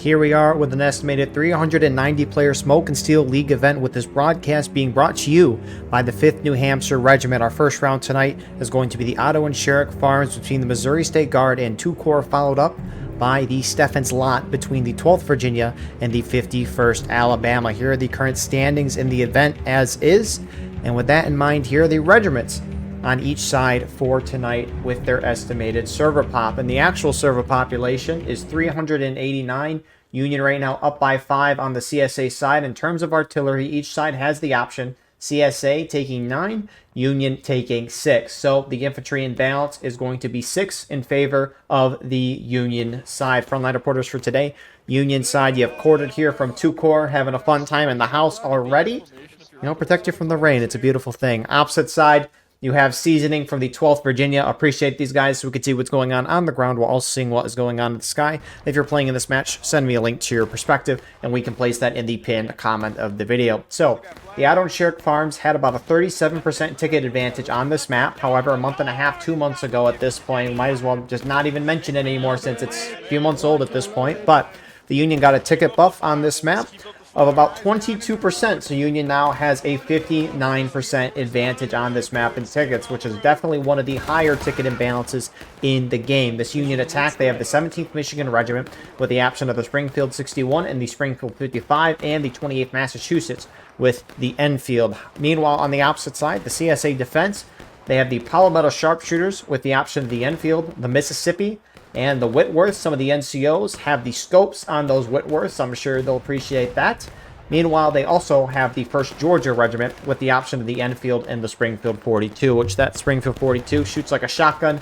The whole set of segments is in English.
here we are with an estimated 390-player Smoke and Steel League event, with this broadcast being brought to you by the 5th New Hampshire Regiment. Our first round tonight is going to be the Otto and Sherrick farms between the Missouri State Guard and 2 Corps, followed up by the Stefan's lot between the 12th Virginia and the 51st Alabama. Here are the current standings in the event as is, and with that in mind, here are the regiments on each side for tonight with their estimated server pop. And the actual server population is 389. Union right now up by 5 on the CSA side. In terms of artillery, each side has the option. CSA taking 9, Union taking 6. So the infantry in balance is going to be 6 in favor of the Union side. Frontline reporters for today. Union side, you have quartered here from 2 Corps, having a fun time in the house already. You know, protect you from the rain. It's a beautiful thing. Opposite side, you have seasoning from the 12th Virginia. Appreciate these guys so we can see what's going on the ground while also seeing what is going on in the sky. If you're playing in this match, send me a link to your perspective, and we can place that in the pinned comment of the video. So, the Otto and Sherrick farms had about a 37% ticket advantage on this map. However, a month and a half, 2 months ago at this point, we might as well just not even mention it anymore since it's a few months old at this point. But the Union got a ticket buff on this map of about 22%, so Union now has a 59% advantage on this map in tickets, which is definitely one of the higher ticket imbalances in the game. This Union attack, they have the 17th Michigan Regiment with the option of the Springfield 61 and the Springfield 55 and the 28th Massachusetts with the Enfield. Meanwhile, on the opposite side, the CSA defense, they have the Palmetto Sharpshooters with the option of the Enfield, the Mississippi, and the Whitworth. Some of the NCOs have the scopes on those Whitworths. I'm sure they'll appreciate that. Meanwhile, they also have the 1st Georgia Regiment with the option of the Enfield and the Springfield 42, which that Springfield 42 shoots like a shotgun,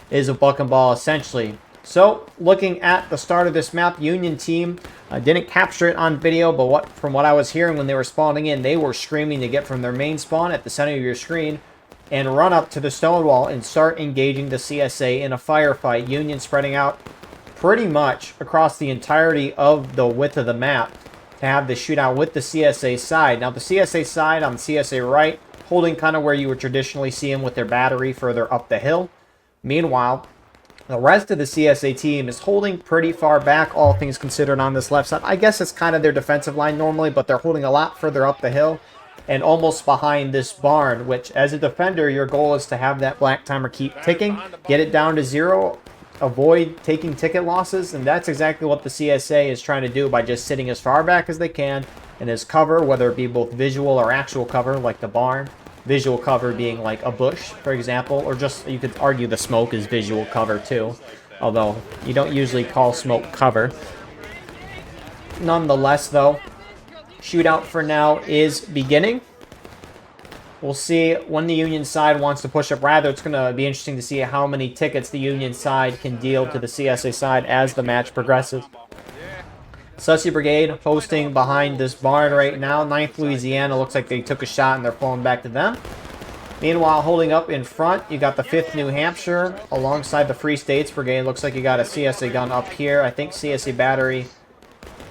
is a buck and ball essentially. So, looking at the start of this map, Union team didn't capture it on video, but from what I was hearing when they were spawning in, they were screaming to get from their main spawn at the center of your screen and run up to the stone wall and start engaging the CSA in a firefight. Union spreading out pretty much across the entirety of the width of the map to have the shootout with the CSA side. Now, the CSA side on the CSA right, holding kind of where you would traditionally see them with their battery further up the hill. Meanwhile, the rest of the CSA team is holding pretty far back, all things considered, on this left side. I guess it's kind of their defensive line normally, but they're holding a lot further up the hill and almost behind this barn, which as a defender, your goal is to have that black timer keep ticking, get it down to 0, avoid taking ticket losses, and that's exactly what the CSA is trying to do by just sitting as far back as they can in as cover, whether it be both visual or actual cover, like the barn. Visual cover being like a bush, for example, or just, you could argue the smoke is visual cover too, although you don't usually call smoke cover. Nonetheless, though, shootout for now is beginning. We'll see when the Union side wants to push up. Rather, it's going to be interesting to see how many tickets the Union side can deal to the CSA side as the match progresses. Sussy Brigade posting behind this barn right now. 9th Louisiana looks like they took a shot and they're falling back to them. Meanwhile, holding up in front, you got the 5th New Hampshire alongside the Free States Brigade. Looks like you got a CSA gun up here. I think CSA Battery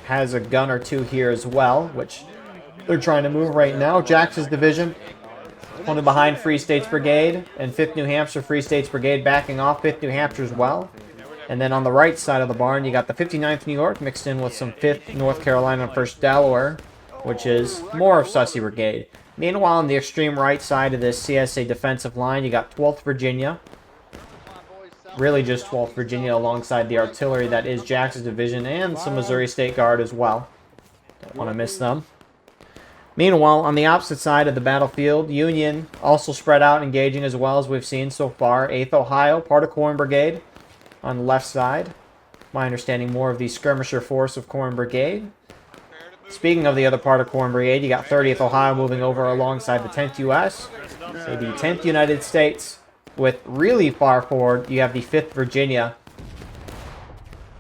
has a gun or two here as well, which they're trying to move right now. Jackson's division holding behind Free States Brigade, and 5th New Hampshire Free States Brigade backing off 5th New Hampshire as well. And then on the right side of the barn, you got the 59th New York mixed in with some 5th North Carolina and 1st Delaware, which is more of Sussy Brigade. Meanwhile, on the extreme right side of this CSA defensive line, you got 12th Virginia. Really just 12th Virginia alongside the artillery that is Jackson's division, and some Missouri State Guard as well. Don't want to miss them. Meanwhile, on the opposite side of the battlefield, Union also spread out, engaging as well as we've seen so far. 8th Ohio, part of Corn Brigade on the left side. My understanding, more of the skirmisher force of Corn Brigade. Speaking of the other part of Corn Brigade, you got 30th Ohio moving over alongside the 10th U.S. So the 10th United States. With really far forward, you have the 5th Virginia.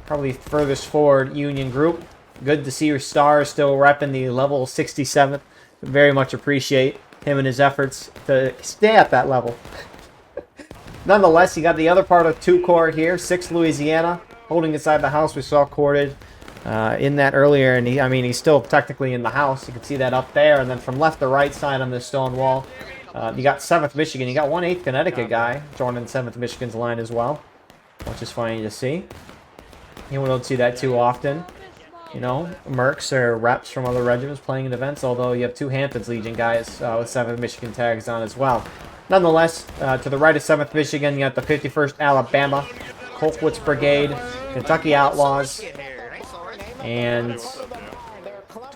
Probably furthest forward Union group. Good to see your star still repping the level 67th. Very much appreciate him and his efforts to stay at that level. Nonetheless, you got the other part of 2 Corps here. 6th Louisiana holding inside the house. We saw corded in that earlier, and he's still technically in the house. You can see that up there. And then from left to right side on this stone wall, you got 7th Michigan. You got 1/8 Connecticut guy joining 7th Michigan's line as well, which is funny to see. You don't see that too often. you know, mercs or reps from other regiments playing in events, although you have 2 Hamptons Legion guys with 7th Michigan tags on as well. Nonetheless, to the right of 7th Michigan, you got the 51st Alabama, Colquitt's Brigade, Kentucky Outlaws, and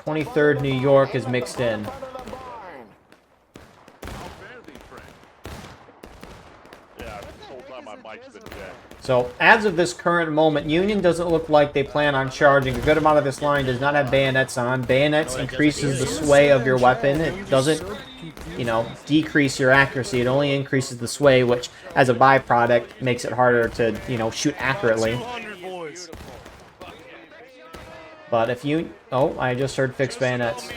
23rd New York is mixed in. So, as of this current moment, Union doesn't look like they plan on charging. A good amount of this line does not have bayonets on. Bayonets increases the sway of your weapon. It doesn't, you know, decrease your accuracy. It only increases the sway, which, as a byproduct, makes it harder to, you know, shoot accurately. But if you... Oh, I just heard fixed bayonets.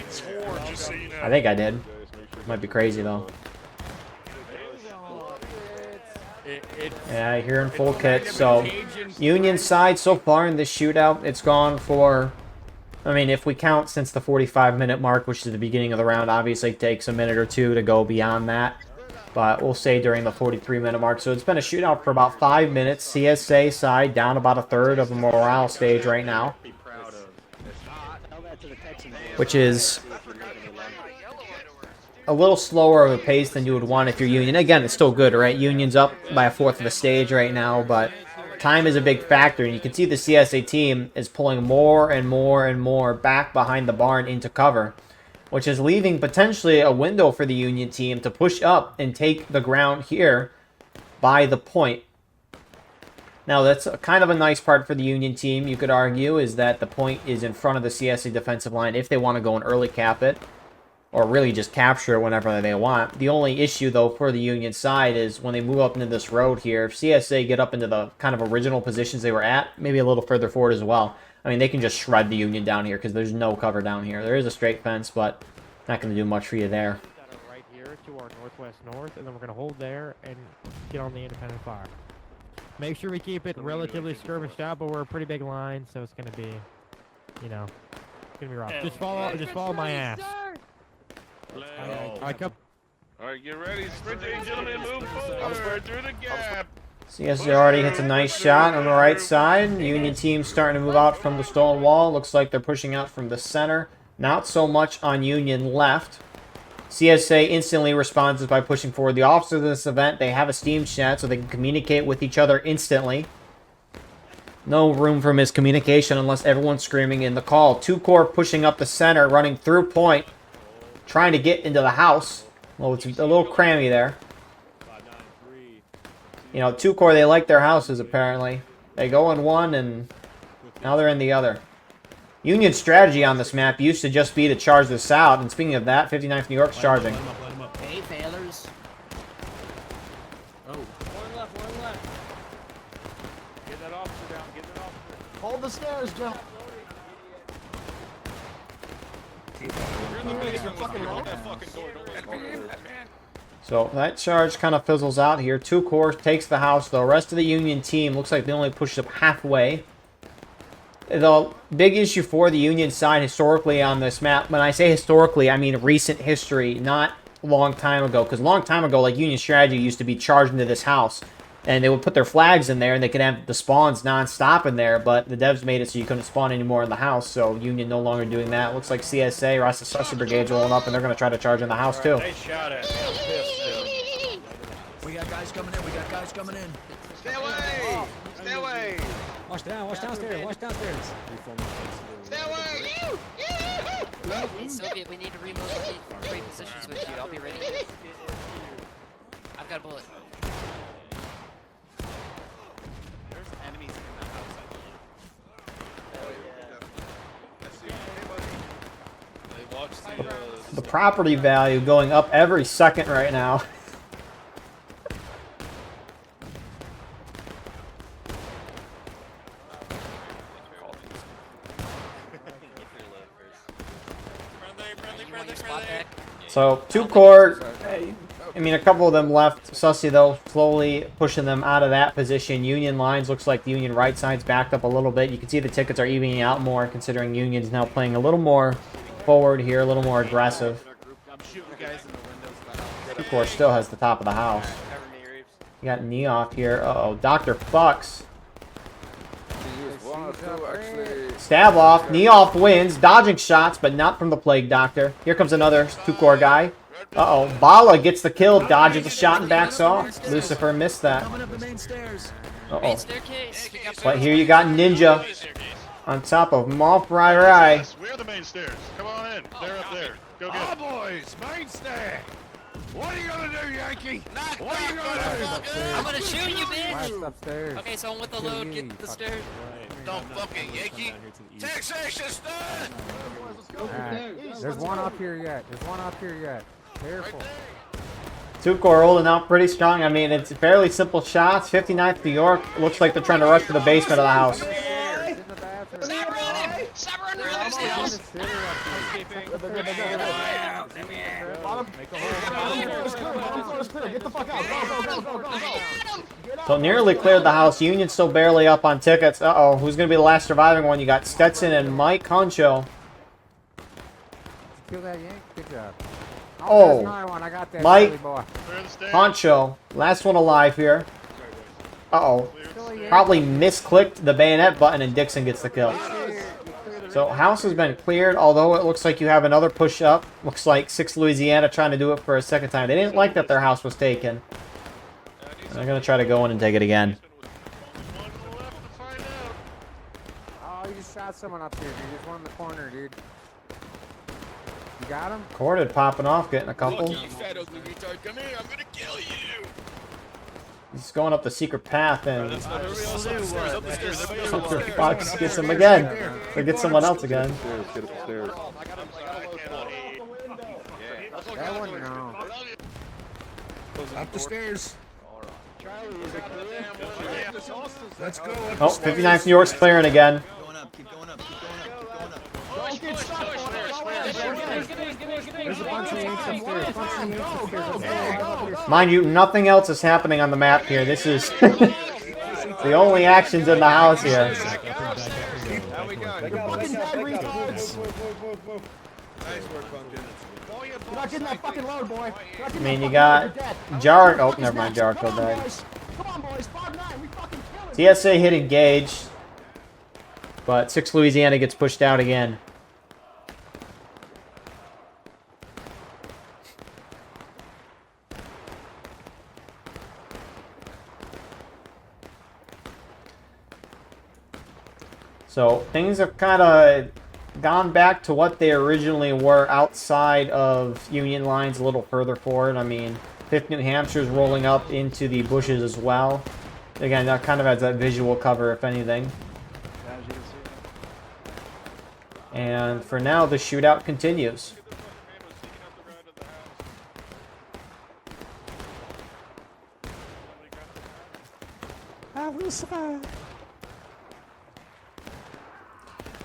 I think I did. Might be crazy, though. Yeah, here in full kit. So, Union side so far in this shootout, it's gone for... I mean, if we count since the 45-minute mark, which is the beginning of the round, obviously it takes a minute or two to go beyond that. But we'll say during the 43-minute mark. So it's been a shootout for about 5 minutes. CSA side down about a third of the morale stage right now. Which is a little slower of a pace than you would want if you're Union. Again, it's still good, right? Union's up by a fourth of the stage right now, but time is a big factor. And you can see the CSA team is pulling more and more and more back behind the barn into cover, which is leaving potentially a window for the Union team to push up and take the ground here by the point. Now, that's kind of a nice part for the Union team, you could argue, is that the point is in front of the CSA defensive line if they want to go and early cap it, or really just capture it whenever they want. The only issue, though, for the Union side is when they move up into this road here, if CSA get up into the kind of original positions they were at, maybe a little further forward as well, I mean, they can just shred the Union down here because there's no cover down here. There is a straight fence, but not going to do much for you there. Right here to our northwest north, and then we're going to hold there and get on the independent fire. Make sure we keep it relatively skirmished out, but we're a pretty big line, so it's going to be, you know, it's going to be rough. Just follow my ass. Alright, get ready. Sprinting, gentlemen, move forward through the gap. CSA already hits a nice shot on the right side. Union team starting to move out from the stone wall. Looks like they're pushing out from the center. Not so much on Union left. CSA instantly responds by pushing forward. The officers of this event, they have a Steam chat so they can communicate with each other instantly. No room for miscommunication unless everyone's screaming in the call. 2 Corps pushing up the center, running through point, trying to get into the house. Well, it's a little crammy there. You know, 2 Corps, they like their houses, apparently. They go in one, and now they're in the other. Union's strategy on this map used to just be to charge this out, and speaking of that, 59th New York's charging. Hey, failers. Oh. One left. Get that officer down, get that officer. Hold the stairs, Joe. So that charge kind of fizzles out here. 2 Corps takes the house. The rest of the Union team looks like they only pushed up halfway. The big issue for the Union side historically on this map, when I say historically, I mean recent history, not a long time ago. Because a long time ago, like, Union strategy used to be charged into this house. And they would put their flags in there, and they could have the spawns non-stop in there, but the devs made it so you couldn't spawn anymore in the house, so Union no longer doing that. Looks like CSA, Rasta Sussy Brigade's rolling up, and they're going to try to charge in the house, too. They shot at me. We got guys coming in. Stay away! Stay away! Watch downstairs. Stay away! Soviet, we need to remove three positions with you. I'll be ready. I've got a bullet. There's enemies in the house, I believe. They watched The property value going up every second right now. So, 2 Corps, I mean, a couple of them left. Sussy, though, slowly pushing them out of that position. Union lines, looks like the Union right side's backed up a little bit. You can see the tickets are evening out more, considering Union's now playing a little more forward here, a little more aggressive. 2 Corps still has the top of the house. You got Knee off here. Uh-oh, Dr. Fucks. Stab off. Knee off wins. Dodging shots, but not from the Plague Doctor. Here comes another 2-core guy. Uh-oh. Bala gets the kill. Dodges a shot and backs off. Lucifer missed that. Coming up the main stairs. Uh-oh. Main staircase. We got But here you got Ninja on top of Moff Rai. Yes, we're the main stairs. Come on in. They're up there. Go get it. boys, main stair. What are you gonna do, Yankee? Knock, What are you knock, gonna do? motherfucker. I'm gonna shoot you, Last bitch. upstairs. Okay, someone with the load, get to the stairs. Don't fucking Yankee. Taxation's done. Alright. There's one up here yet. Careful. 2-core holding out pretty strong. I mean, it's fairly simple shots. 59th New York. Looks like they're trying to rush to the basement of the house. Stop running! Stop running for those hills! So nearly cleared the house. Union's still barely up on tickets. Uh-oh. Who's going to be the last surviving one? You got Stetson and Mike Concho. Kill that yank. Good job. Oh, there's another one. I got that Mike. silly boy. Clear the stairs. Concho. Last one alive here. Uh-oh. Probably misclicked the bayonet button and Dixon gets the kill. So house has been cleared, although it looks like you have another push up. Looks like 6 Louisiana trying to do it for a second time. They didn't like that their house was taken. They're going to try to go in and take it again. One to the left to find out. Oh, you just shot someone up here, dude. There's one in the corner, dude. You got him? Corded popping off, getting a couple. fat ugly retard. Come here, I'm gonna kill you. He's going up the secret path and Upstairs. Fox gets him again. Or gets someone else again. Get upstairs. That one, no. Up the stairs. Let's go. Oh, 59th New York's clearing again. Going up, keep going up, keep going up, keep going up. There's a bunch of yanks upstairs. Mind you, nothing else is happening on the map here. This is the only actions in the house here. I mean, you got Jarek. Oh, never mind. Jericho died. TSA hit engage, but 6 Louisiana gets pushed out again. So things have kind of gone back to what they originally were outside of Union lines a little further forward. I mean, 5th New Hampshire's rolling up into the bushes as well. Again, that kind of has that visual cover, if anything. And for now, the shootout continues.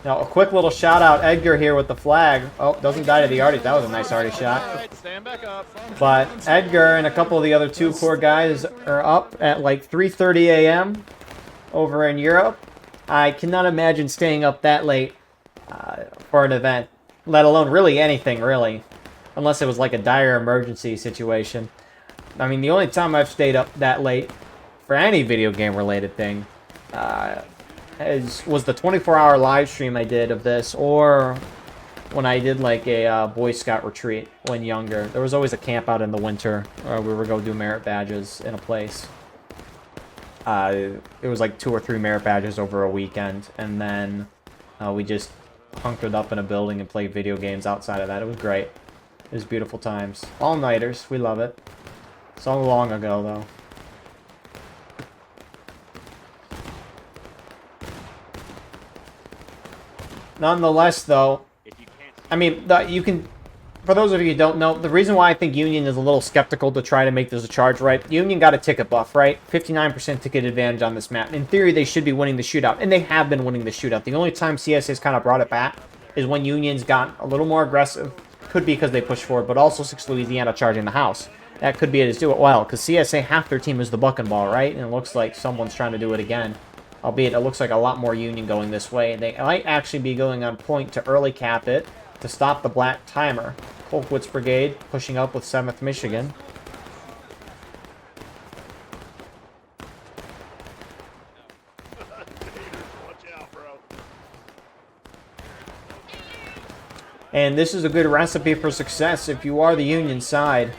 Now, a quick little shout out, Edgar here with the flag. Oh, doesn't die to the arty. That was a nice arty shot. Stand back up. But Edgar and a couple of the other 2-core guys are up at like 3:30 a.m. over in Europe. I cannot imagine staying up that late for an event, let alone really anything, really. Unless it was like a dire emergency situation. I mean, the only time I've stayed up that late for any video game related thing was the 24-hour live stream I did of this, or when I did like a Boy Scout retreat when younger. There was always a camp out in the winter where we would go do merit badges in a place. It was like 2 or 3 merit badges over a weekend, and then we just hunkered up in a building and played video games outside of that. It was great. It was beautiful times. All-nighters. We love it. So long ago, though. Nonetheless, though, I mean, you can, for those of you who don't know, the reason why I think Union is a little skeptical to try to make this a charge, right? Union got a ticket buff, right? 59% ticket advantage on this map. In theory, they should be winning the shootout, and they have been winning the shootout. The only time CSA's kind of brought it back is when Union's got a little more aggressive. Could be because they pushed forward, but also 6 Louisiana charging the house. That could be it, is do it well, because CSA, half their team is the buck and ball, right? And it looks like someone's trying to do it again. Albeit, it looks like a lot more Union going this way. They might actually be going on point to early cap it to stop the black timer. Colquitt's Brigade pushing up with 7th Michigan. Watch out, bro. And this is a good recipe for success if you are the Union side,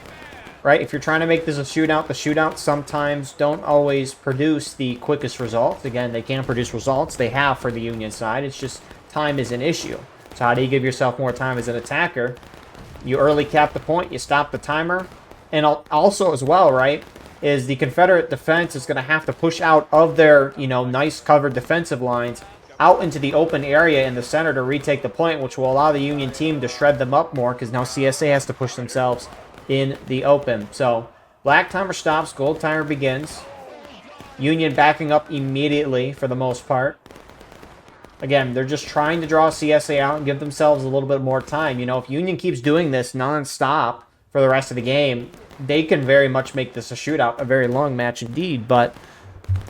right? If you're trying to make this a shootout, the shootouts sometimes don't always produce the quickest results. Again, they can produce results. They have for the Union side. It's just time is an issue. So how do you give yourself more time as an attacker? You early cap the point, you stop the timer. And also as well, right, is the Confederate defense is going to have to push out of their, you know, nice covered defensive lines out into the open area in the center to retake the point, which will allow the Union team to shred them up more because now CSA has to push themselves in the open. So black timer stops, gold timer begins. Union backing up immediately for the most part. Again, they're just trying to draw CSA out and give themselves a little bit more time. You know, if Union keeps doing this non-stop for the rest of the game, they can very much make this a shootout, a very long match indeed, but,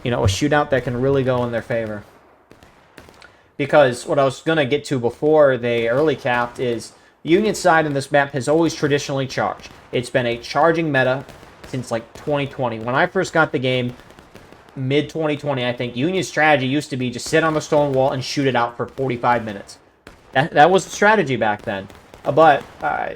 you know, a shootout that can really go in their favor. Because what I was going to get to before they early capped is the Union side in this map has always traditionally charged. It's been a charging meta since like 2020. When I first got the game, mid-2020, I think, Union's strategy used to be just sit on the stone wall and shoot it out for 45 minutes. That was the strategy back then. But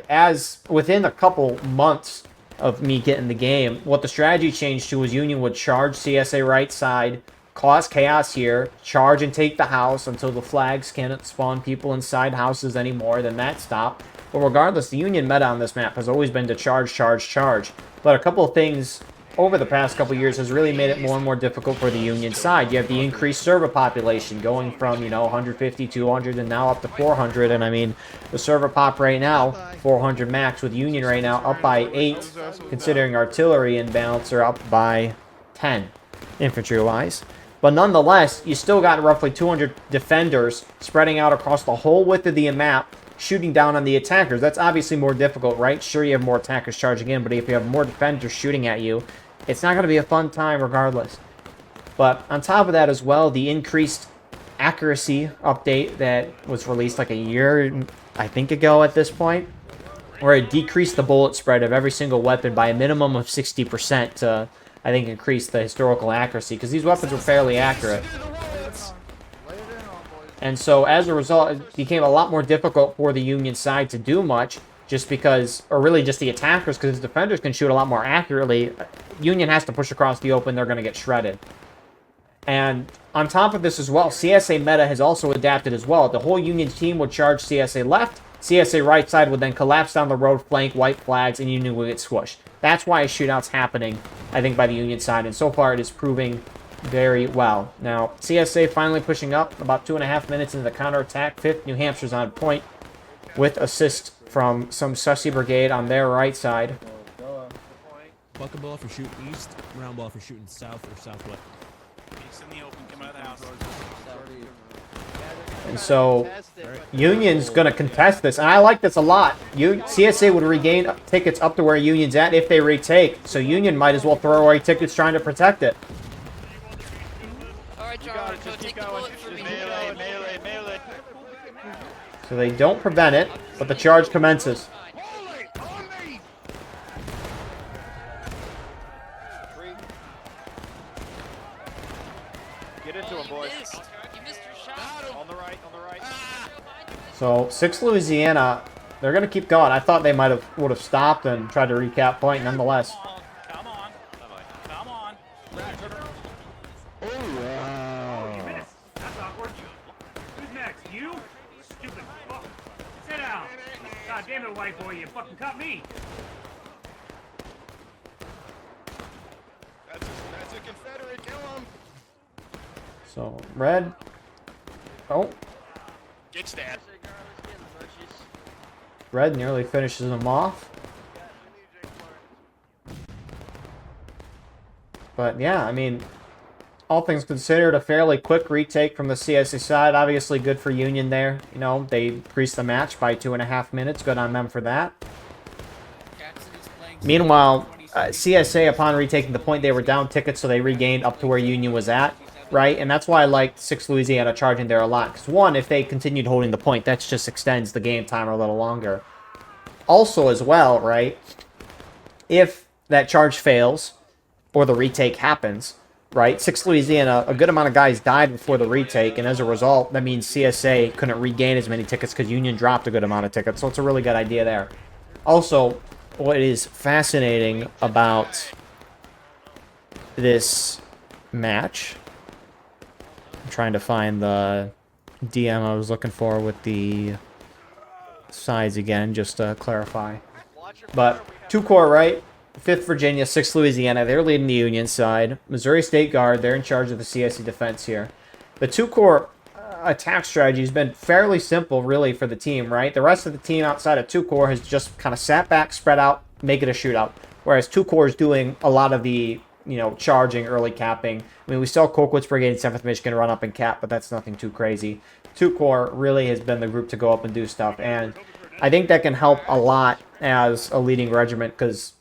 as within a couple months of me getting the game, what the strategy changed to was Union would charge CSA right side, cause chaos here, charge and take the house until the flags can't spawn people inside houses anymore, then that stopped. But regardless, the Union meta on this map has always been to charge, charge, charge. But a couple of things over the past couple years has really made it more and more difficult for the Union side. You have the increased server population going from, you know, 150, 200, and now up to 400. And I mean, the server pop right now, 400 max, with Union right now up by 8, considering artillery and balance are up by 10, infantry-wise. But nonetheless, you still got roughly 200 defenders spreading out across the whole width of the map, shooting down on the attackers. That's obviously more difficult, right? Sure, you have more attackers charging in, but if you have more defenders shooting at you, it's not going to be a fun time regardless. But on top of that as well, the increased accuracy update that was released like a year, I think, ago at this point, where it decreased the bullet spread of every single weapon by a minimum of 60% to, I think, increase the historical accuracy, because these weapons were fairly accurate. And so as a result, it became a lot more difficult for the Union side to do much, just because, or really just the attackers, because the defenders can shoot a lot more accurately. Union has to push across the open, they're going to get shredded. And on top of this as well, CSA meta has also adapted as well. The whole Union team would charge CSA left, CSA right side would then collapse down the road flank, white flags, and Union would get squished. That's why a shootout's happening, I think, by the Union side, and so far it is proving very well. Now, CSA finally pushing up about 2.5 minutes into the counterattack. 5th New Hampshire's on point with assist from some Sussy Brigade on their right side. Bucket ball for shooting east, round ball for shooting south or southwest. He's in the open, come out of the house. And so, Union's going to contest this, and I like this a lot. CSA would regain tickets up to where Union's at if they retake, so Union might as well throw away tickets trying to protect it. Alright, Charlie, go take the bullet for me. Melee, melee, melee. So they don't prevent it, but the charge commences. Get into him, boys. You missed your shot. On the right, on the right. So 6th Louisiana, they're going to keep going. I thought they would have stopped and tried to recap point nonetheless. Come on. Come on. That's awkward. Who's next? You? Stupid fuck. Sit down. God damn it, white boy, you fucking cut me. That's a Confederate. Kill him. So, red. Oh, Get stabbed. red nearly finishes them off. But yeah, I mean, all things considered, a fairly quick retake from the CSA side. Obviously good for Union there. You know, they increased the match by 2.5 minutes. Good on them for that. Meanwhile, CSA, upon retaking the point, they were down tickets, so they regained up to where Union was at, right? And that's why I liked 6th Louisiana charging there a lot. Because, one, if they continued holding the point, that just extends the game timer a little longer. Also, as well, right, if that charge fails, or the retake happens, right? 6th Louisiana, a good amount of guys died before the retake, and as a result, that means CSA couldn't regain as many tickets because Union dropped a good amount of tickets, so it's a really good idea there. Also, what is fascinating about this match, I'm trying to find the DM I was looking for with the sides again, just to clarify. But 2 Corps, right? 5th Virginia, 6th Louisiana, they're leading the Union side. Missouri State Guard, they're in charge of the CSE defense here. The 2 Corps attack strategy has been fairly simple, really, for the team, right? The rest of the team outside of 2 Corps has just kind of sat back, spread out, make it a shootout. Whereas 2 Corps is doing a lot of the, charging, early capping. I mean, we saw Colquitt's Brigade and 7th Michigan run up and cap, but that's nothing too crazy. 2 Corps really has been the group to go up and do stuff, and I think that can help a lot as a leading regiment, because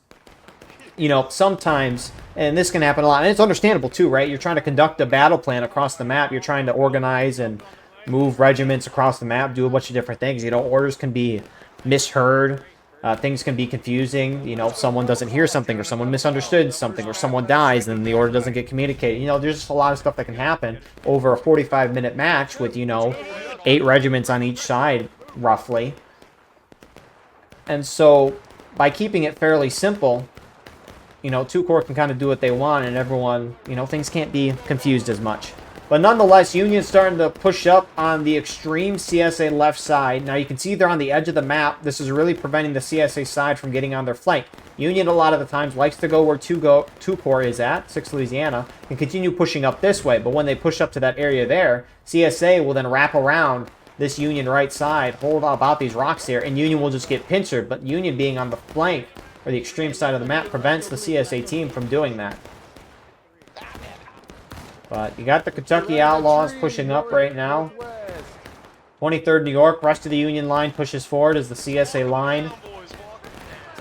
sometimes, and this can happen a lot, and it's understandable too, right? You're trying to conduct a battle plan across the map. You're trying to organize and move regiments across the map, do a bunch of different things. Orders can be misheard. Things can be confusing. Someone doesn't hear something, or someone misunderstood something, or someone dies and the order doesn't get communicated. There's just a lot of stuff that can happen over a 45-minute match with, 8 regiments on each side, roughly. And so, by keeping it fairly simple, 2 Corps can kind of do what they want, and everyone, things can't be confused as much. But nonetheless, Union's starting to push up on the extreme CSA left side. Now you can see they're on the edge of the map. This is really preventing the CSA side from getting on their flank. Union, a lot of the times, likes to go where 2 Corps is at, 6th Louisiana, and continue pushing up this way. But when they push up to that area there, CSA will then wrap around this Union right side, hold about these rocks here, and Union will just get pincered. But Union being on the flank, or the extreme side of the map, prevents the CSA team from doing that. But you got the Kentucky Outlaws pushing up right now. 23rd New York, rest of the Union line pushes forward as the CSA line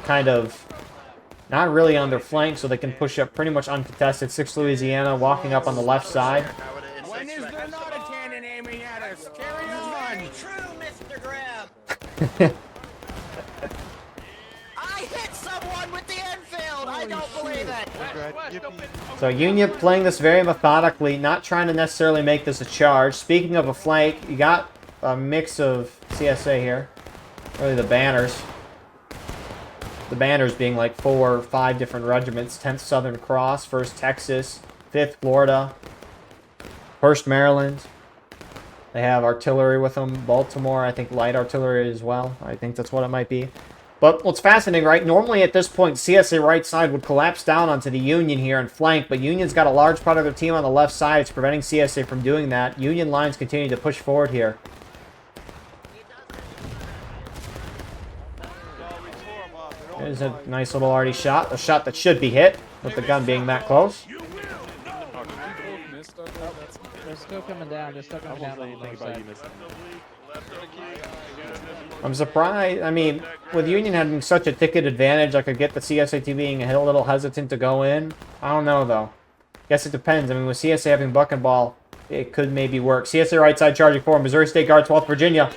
kind of not really on their flank, so they can push up pretty much uncontested. 6th Louisiana walking up on the left side. When is there not a cannon aiming at us? Carry on! True, Mr. Graham! I hit someone with the Enfield! I don't believe it! So Union playing this very methodically, not trying to necessarily make this a charge. Speaking of a flank, you got a mix of CSA here. Really the banners. The banners being like 4 or 5 different regiments. 10th Southern Cross, 1st Texas, 5th Florida, 1st Maryland. They have artillery with them. Baltimore, I think light artillery as well. I think that's what it might be. But what's fascinating, right? Normally at this point, CSA right side would collapse down onto the Union here and flank, but Union's got a large part of their team on the left side. It's preventing CSA from doing that. Union lines continue to push forward here. There's a nice little arty shot. A shot that should be hit, with the gun being that close. They're still coming down. They're still coming down on the north side. I'm surprised. I mean, with Union having such a ticket advantage, I could get the CSA team being a little hesitant to go in. I don't know, though. Guess it depends. I mean, with CSA having buck and ball, it could maybe work. CSA right side charging forward. Missouri State Guard, 12th Virginia.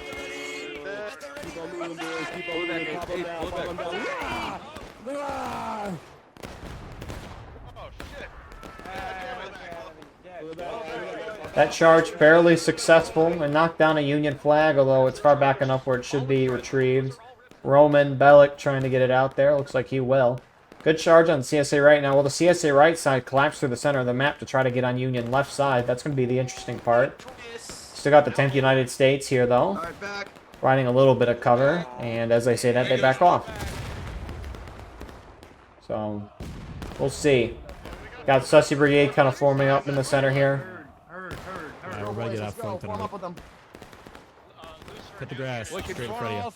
That charge fairly successful and knocked down a Union flag, although it's far back enough where it should be retrieved. Roman Bellick trying to get it out there. Looks like he will. Good charge on CSA right now. Will the CSA right side collapse through the center of the map to try to get on Union left side? That's going to be the interesting part. Still got the 10th United States here, though. Riding a little bit of cover. And as I say that, they back off. So, we'll see. Got Sussy Brigade kind of forming up in the center here. We're ready to get out front tonight. Hit the grass, straight in front of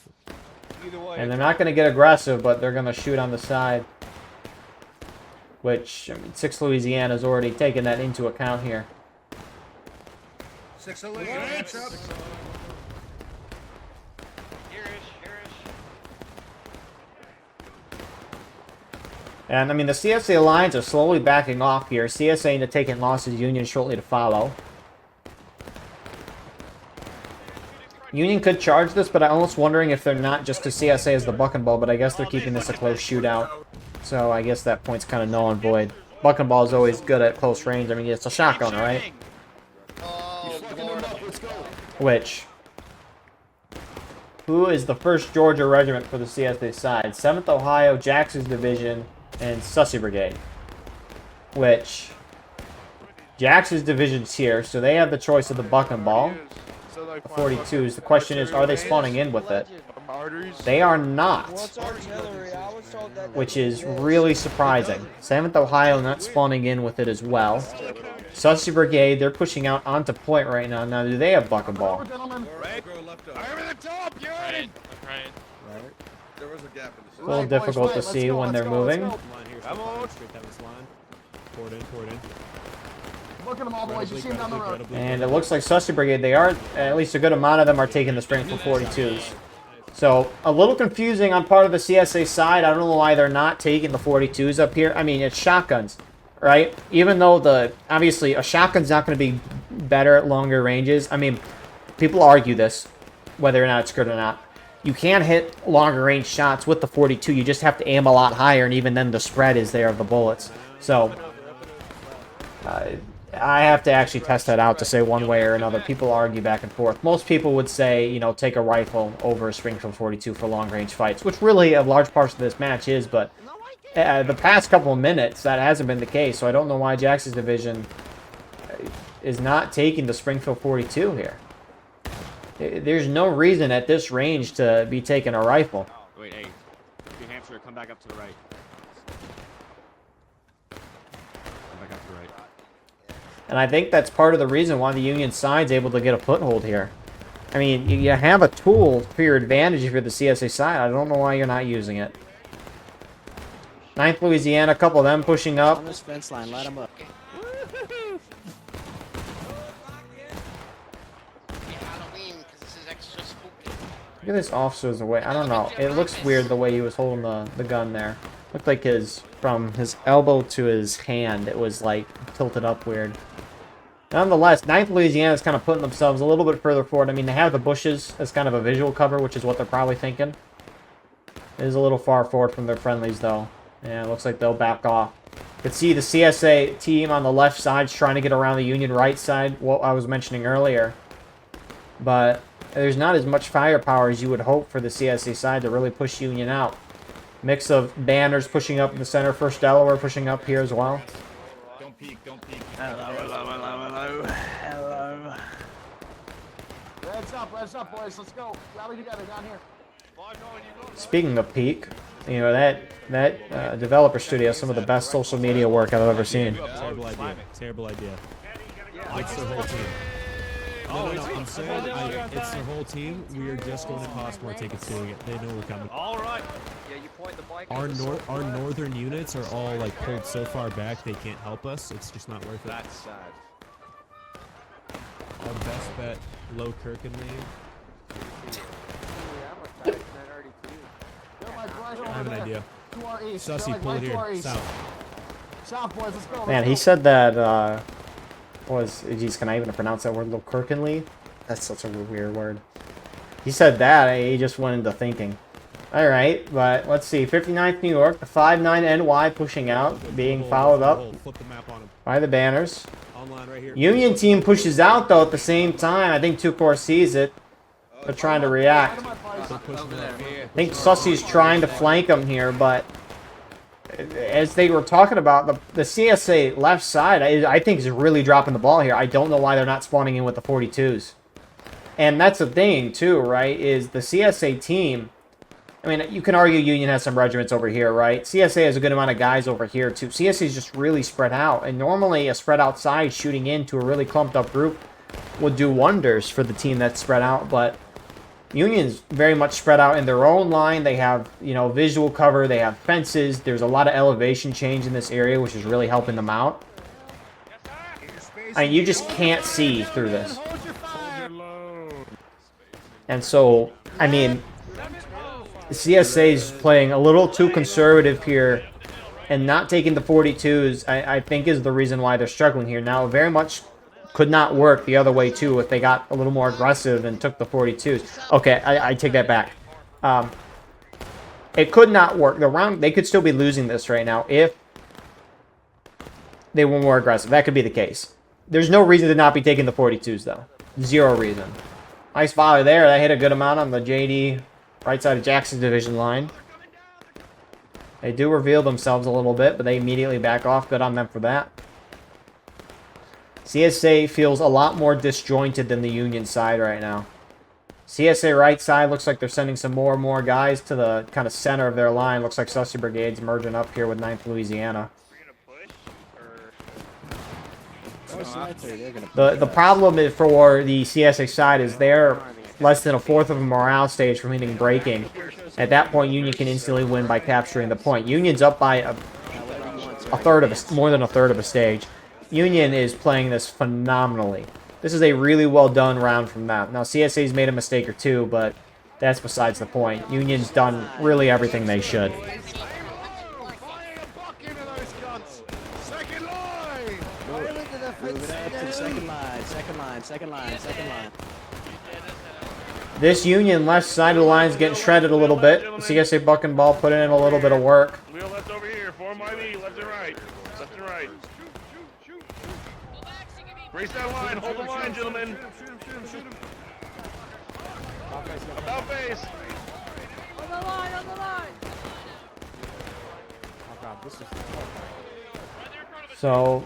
you. And they're not going to get aggressive, but they're going to shoot on the side. Which, I mean, 6th Louisiana's already taken that into account here. 6th Louisiana. And, I mean, the CSA lines are slowly backing off here. CSA into taking losses, Union shortly to follow. Union could charge this, but I'm almost wondering if they're not just because CSA is the buck and ball, but I guess they're keeping this a close shootout. So I guess that point's kind of null and void. Bucking ball is always good at close range. I mean, it's a shotgun, right? Which, who is the 1st Georgia Regiment for the CSA side? 7th Ohio, Jackson's Division, and Sussy Brigade. Which, Jackson's Division's here, so they have the choice of the bucking ball. The 42s. The question is, are they spawning in with it? They are not, which is really surprising. 7th Ohio not spawning in with it as well. Sussy Brigade, they're pushing out onto point right now. Now, do they have bucking ball? Over the top, you're in. There was a gap in It's a little difficult to see when they're moving. Come on. Forward in. Look at them all, boys. You see them down the road. And it looks like Sussy Brigade, they are, at least a good amount of them are taking the Springfield 42s. So, a little confusing on part of the CSA side. I don't know why they're not taking the 42s up here. I mean, it's shotguns, right? Even though obviously, a shotgun's not going to be better at longer ranges. I mean, people argue this, whether or not it's good or not. You can hit longer range shots with the 42. You just have to aim a lot higher, and even then the spread is there of the bullets. So, I have to actually test that out to say one way or another. People argue back and forth. Most people would say, you know, take a rifle over a Springfield 42 for long-range fights, which really a large part of this match is, but the past couple of minutes, that hasn't been the case, so I don't know why Jackson's Division is not taking the Springfield 42 here. There's no reason at this range to be taking a rifle. Wait, hey. New Hampshire, come back up to the right. And I think that's part of the reason why the Union side's able to get a foothold here. I mean, you have a tool for your advantage if you're the CSA side. I don't know why you're not using it. 9th Louisiana, a couple of them pushing up. On this fence line, light them up. Look at this officer's away. I don't know. It looks weird the way he was holding the gun there. Looked like from his elbow to his hand, it was like tilted up weird. Nonetheless, 9th Louisiana is kind of putting themselves a little bit further forward. I mean, they have the bushes as kind of a visual cover, which is what they're probably thinking. It is a little far forward from their friendlies, though. Yeah, it looks like they'll back off. You can see the CSA team on the left side is trying to get around the Union right side, what I was mentioning earlier. But there's not as much firepower as you would hope for the CSA side to really push Union out. Mix of banners pushing up in the center. 1st Delaware pushing up here as well. Don't peek, don't peek. Hello. Reds up, boys. Let's go. Rally together down here. Speaking of peak, you know, that developer studio is some of the best social media work I've ever seen. Terrible idea. Terrible idea. It's their whole team. No, I'm saying it's their whole team. We are just going to cost more tickets doing it. They know we're coming. All right. Yeah, you point the bike. Our northern units are all like pulled so far back they can't help us. It's just not worth it. That's sad. Our best bet, low Kirkenly. I have an idea. Sussy, pull it here. South, boys. Let's go. Man, he said that, geez, can I even pronounce that word? Kirkenly? That's such a weird word. He said that, he just went into thinking. Alright, but let's see. 59th New York, the 5-9 NY pushing out, being followed up by the banners. Union team pushes out, though, at the same time. I think 2-Corps sees it. They're trying to react. I think Sussy's trying to flank them here, but as they were talking about, the CSA left side, I think is really dropping the ball here. I don't know why they're not spawning in with the 42s. And that's the thing, too, right, is the CSA team, I mean, you can argue Union has some regiments over here, right? CSA has a good amount of guys over here, too. CSA is just really spread out. And normally, a spread out side shooting into a really clumped up group would do wonders for the team that's spread out. But Union's very much spread out in their own line. They have, you know, visual cover. They have fences. There's a lot of elevation change in this area, which is really helping them out. I mean, you just can't see through this. And so, I mean, CSA's playing a little too conservative here and not taking the 42s, I think, is the reason why they're struggling here. Now, very much could not work the other way, too, if they got a little more aggressive and took the 42s. Okay, I take that back. It could not work. They could still be losing this right now if they were more aggressive. That could be the case. There's no reason to not be taking the 42s, though. Zero reason. Nice volley there. That hit a good amount on the JD right side of Jackson's division line. They do reveal themselves a little bit, but they immediately back off. Good on them for that. CSA feels a lot more disjointed than the Union side right now. CSA right side looks like they're sending some more and more guys to the kind of center of their line. Looks like Sussy Brigade's merging up here with 9th Louisiana. The problem is for the CSA side is they're less than a fourth of a morale stage from hitting breaking. At that point, Union can instantly win by capturing the point. Union's up by more than a third of a stage. Union is playing this phenomenally. This is a really well done round from them. Now, CSA's made a mistake or two, but that's besides the point. Union's done really everything they should. Second line. This Union left side of the line is getting shredded a little bit. CSA buck and ball put in a little bit of work. Wheel left over here. Form IB. Left and right. Left and right. Race that line. Hold the line, gentlemen. About face. On the line. So,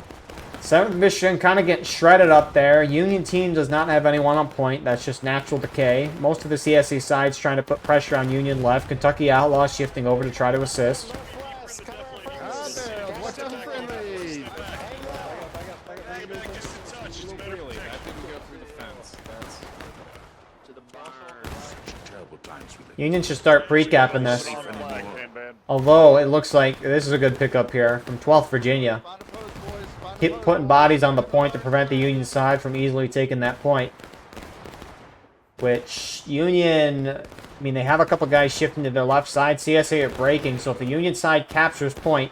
7th Michigan kind of getting shredded up there. Union team does not have anyone on point. That's just natural decay. Most of the CSA side's trying to put pressure on Union left. Kentucky Outlaws shifting over to try to assist. Union should start pre-capping this. Although, it looks like this is a good pickup here from 12th Virginia. Keep putting bodies on the point to prevent the Union side from easily taking that point. Which, Union, I mean, they have a couple guys shifting to their left side. CSA are breaking, so if the Union side captures point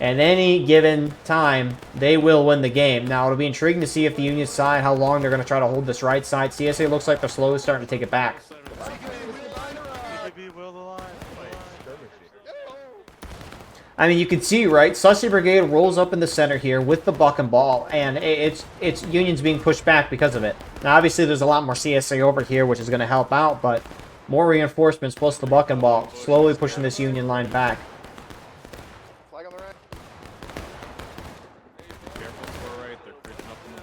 at any given time, they will win the game. Now, it'll be intriguing to see if the Union side, how long they're going to try to hold this right side. CSA looks like they're slowly starting to take it back. I mean, you can see, right? Sussy Brigade rolls up in the center here with the buck and ball, and it's Union's being pushed back because of it. Now, obviously, there's a lot more CSA over here, which is going to help out, but more reinforcements plus the buck and ball, slowly pushing this Union line back. Flag on the right.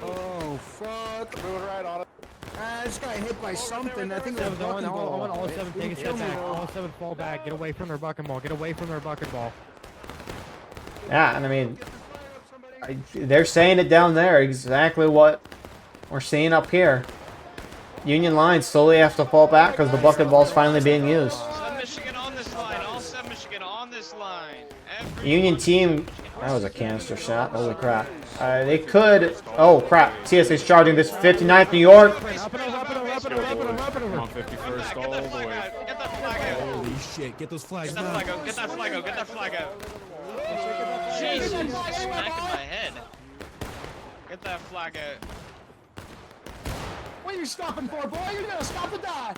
Oh, fuck. Moving right on it. I just got hit by something. I think it was I want all 7 take a step back. All 7 fall back. Get away from their buck and ball. Get away from their buck and ball. Yeah, and I mean, they're saying it down there, exactly what we're seeing up here. Union lines slowly have to fall back because the bucket ball's finally being used. Michigan on this line. All 7 Michigan on this line. Union team, that was a canister shot. Holy crap. They could, oh crap, CSA's charging this 59th New York. Come on, 51st all the way. Get that flag out. Holy shit, get those flags Get that flag out. Get that flag out. Get that flag out. Jesus, smacking my head. Get that flag out. What are you stopping for, boy? You're gonna stop and die.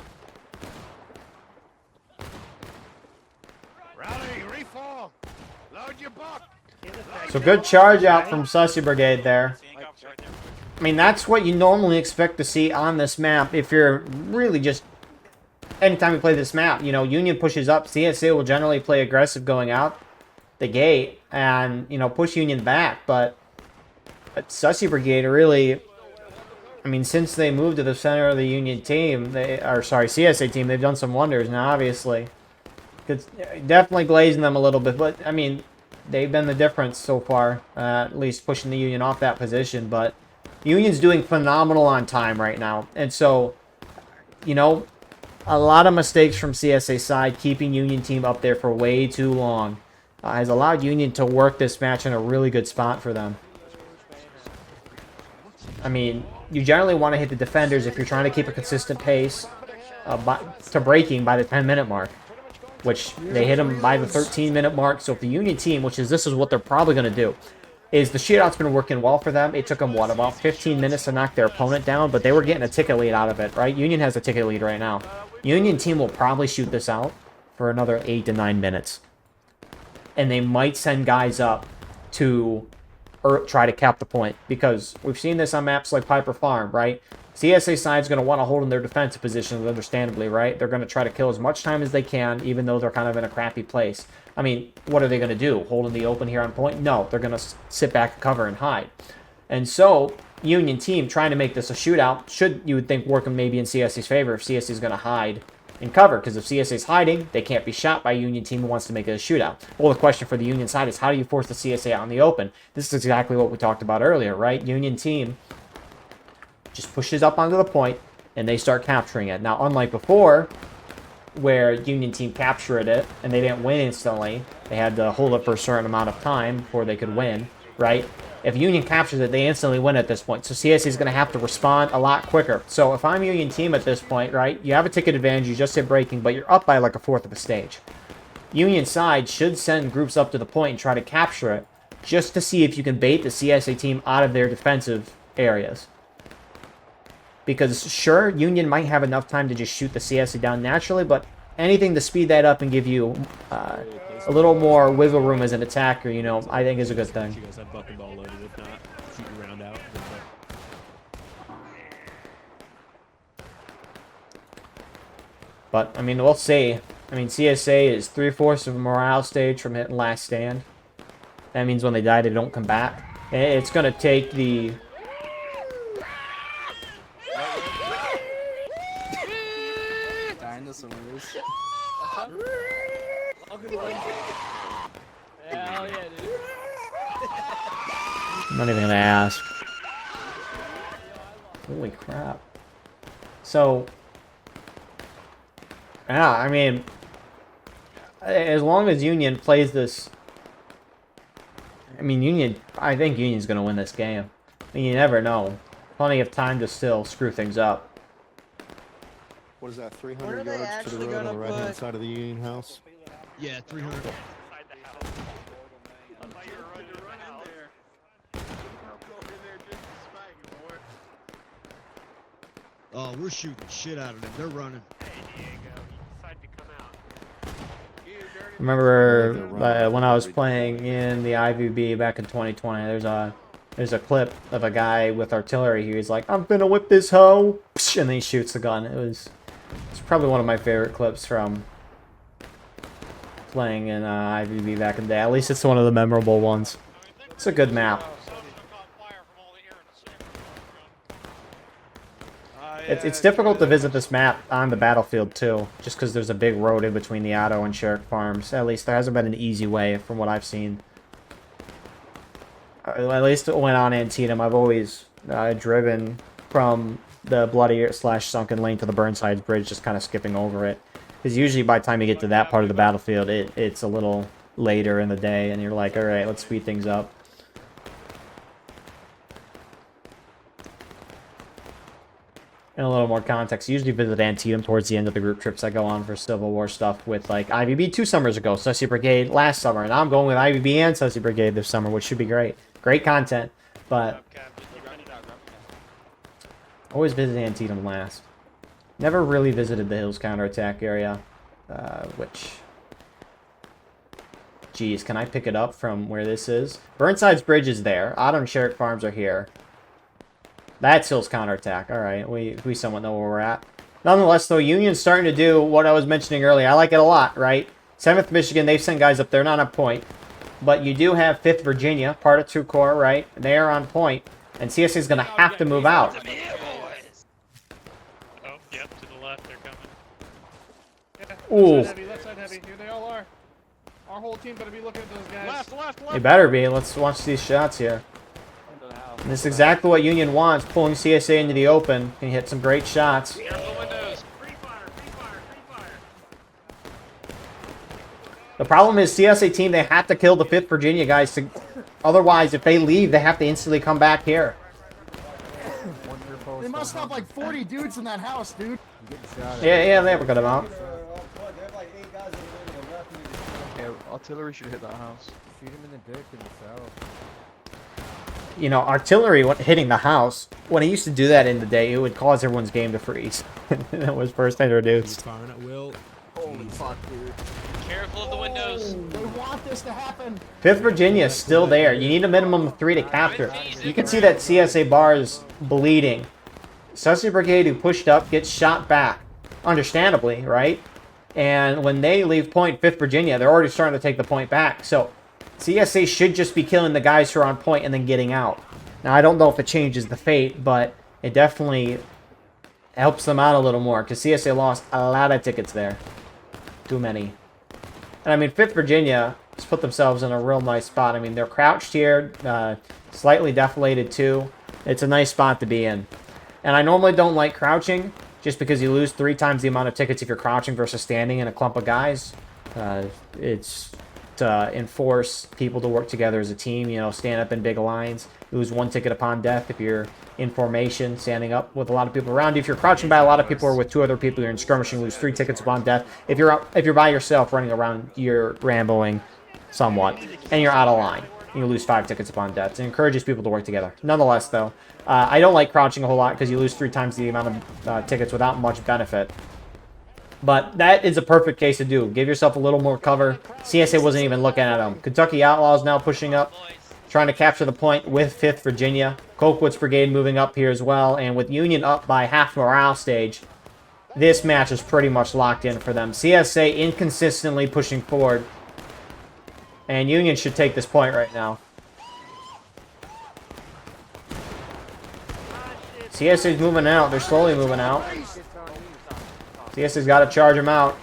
Rally, reform. Load your buck. So good charge out from Sussy Brigade there. I mean, that's what you normally expect to see on this map if you're really just... Anytime you play this map, you know, Union pushes up. CSA will generally play aggressive going out the gate and, you know, push Union back. But Sussy Brigade really... I mean, since they moved to the center of the Union team, CSA team, they've done some wonders now, obviously. It's definitely glazing them a little bit, but, I mean, they've been the difference so far, at least pushing the Union off that position. But Union's doing phenomenal on time right now. And so, you know, a lot of mistakes from CSA side, keeping Union team up there for way too long, has allowed Union to work this match in a really good spot for them. I mean, you generally want to hit the defenders if you're trying to keep a consistent pace to breaking by the 10-minute mark, which they hit them by the 13-minute mark. So if the Union team, this is what they're probably going to do, is the shootout's been working well for them. It took them, what, about 15 minutes to knock their opponent down, but they were getting a ticket lead out of it, right? Union has a ticket lead right now. Union team will probably shoot this out for another 8 to 9 minutes. And they might send guys up to or try to cap the point, because we've seen this on maps like Piper Farm, right? CSA side's going to want to hold in their defensive positions, understandably, right? They're going to try to kill as much time as they can, even though they're kind of in a crappy place. I mean, what are they going to do? Hold in the open here on point? No, they're going to sit back, cover, and hide. And so, Union team trying to make this a shootout should, you would think, work maybe in CSA's favor if CSA is going to hide and cover, because if CSA is hiding, they can't be shot by a Union team who wants to make it a shootout. Well, the question for the Union side is, how do you force the CSA out in the open? This is exactly what we talked about earlier, right? Union team just pushes up onto the point, and they start capturing it. Now, unlike before, where Union team captured it, and they didn't win instantly, they had to hold it for a certain amount of time before they could win, right? If Union captures it, they instantly win at this point. So CSA is going to have to respond a lot quicker. So if I'm Union team at this point, right, you have a ticket advantage, you just hit breaking, but you're up by like a fourth of a stage. Union side should send groups up to the point and try to capture it, just to see if you can bait the CSA team out of their defensive areas. Because sure, Union might have enough time to just shoot the CSA down naturally, but anything to speed that up and give you a little more wiggle room as an attacker, you know, I think is a good thing. You guys have buck and ball loaded. If not, shoot your round out. But, I mean, we'll see. I mean, CSA is 3/4 of a morale stage from hitting last stand. That means when they die, they don't come back. It's going to take the... Dinosaurs. Hell yeah, dude. I'm not even going to ask. Holy crap. So... yeah, I mean... as long as Union plays this... I mean, I think Union's going to win this game. I mean, you never know. Plenty of time to still screw things up. What is that, 300 yards to the road on the right-hand side of the Union house? Yeah, 300. Oh, we're shooting shit out of them. They're running. Remember when I was playing in the IVB back in 2020, there's a clip of a guy with artillery. He was like, "I'm gonna whip this hoe," and then he shoots the gun. It's probably one of my favorite clips from playing in IVB back in the day. At least it's one of the memorable ones. It's a good map. It's difficult to visit this map on the battlefield, too, just because there's a big road in between the Otto and Sherrick farms. At least there hasn't been an easy way, from what I've seen. At least when on Antietam, I've always driven from the bloody/sunken lane to the Burnsides Bridge, just kind of skipping over it. Because usually by the time you get to that part of the battlefield, it's a little later in the day, and you're like, alright, let's speed things up. In a little more context, I usually visit Antietam towards the end of the group trips I go on for Civil War stuff with, like, IVB 2 summers ago, Sussy Brigade last summer, and now I'm going with IVB and Sussy Brigade this summer, which should be great. Great content, but always visit Antietam last. Never really visited the Hills counterattack area, which... geez, can I pick it up from where this is? Burnsides Bridge is there. Otto and Sherrick Farms are here. That's Hill's counterattack. Alright, we somewhat know where we're at. Nonetheless, though, Union's starting to do what I was mentioning earlier. I like it a lot, right? 7th Michigan, they've sent guys up there, not on point. But you do have 5th Virginia, part of 2 Corps, right? They are on point. And CSA is going to have to move out. Oh, yep, to the left, they're coming. Ooh. Left side heavy. Here they all are. Our whole team better be looking at those guys. Left. They better be. Let's watch these shots here. And this is exactly what Union wants, pulling CSA into the open. Can hit some great shots. Careful windows. Free fire. The problem is CSA team, they have to kill the 5th Virginia guys. Otherwise, if they leave, they have to instantly come back here. They must have like 40 dudes in that house, dude. Yeah, they have a good amount. Yeah, artillery should hit that house. Shoot him in the dick in the south. You know, artillery hitting the house, when it used to do that in the day, it would cause everyone's game to freeze. When it was first introduced. Firing at will. Holy fuck, dude. Careful of the windows. They want this to happen. 5th Virginia is still there. You need a minimum of 3 to capture. You can see that CSA bar is bleeding. Sussex Brigade, who pushed up, gets shot back. Understandably, right? And when they leave point, 5th Virginia, they're already starting to take the point back. So CSA should just be killing the guys who are on point and then getting out. Now, I don't know if it changes the fate, but it definitely helps them out a little more, because CSA lost a lot of tickets there. Too many. And I mean, 5th Virginia has put themselves in a real nice spot. I mean, they're crouched here, slightly deflated too. It's a nice spot to be in. And I normally don't like crouching, just because you lose 3 times the amount of tickets if you're crouching versus standing in a clump of guys. It's to enforce people to work together as a team, you know, stand up in big lines. Lose 1 ticket upon death if you're in formation, standing up with a lot of people around you. If you're crouching by a lot of people or with 2 other people, you're in skirmishing, lose 3 tickets upon death. If you're by yourself running around, you're rambling somewhat, and you're out of line. You lose 5 tickets upon death. It encourages people to work together. Nonetheless, though, I don't like crouching a whole lot because you lose 3 times the amount of tickets without much benefit. But that is a perfect case to do. Give yourself a little more cover. CSA wasn't even looking at them. Kentucky Outlaws now pushing up, trying to capture the point with 5th Virginia. Colquitt's Brigade moving up here as well. And with Union up by half morale stage, this match is pretty much locked in for them. CSA inconsistently pushing forward. And Union should take this point right now. CSA's moving out. They're slowly moving out. CSA's got to charge them out.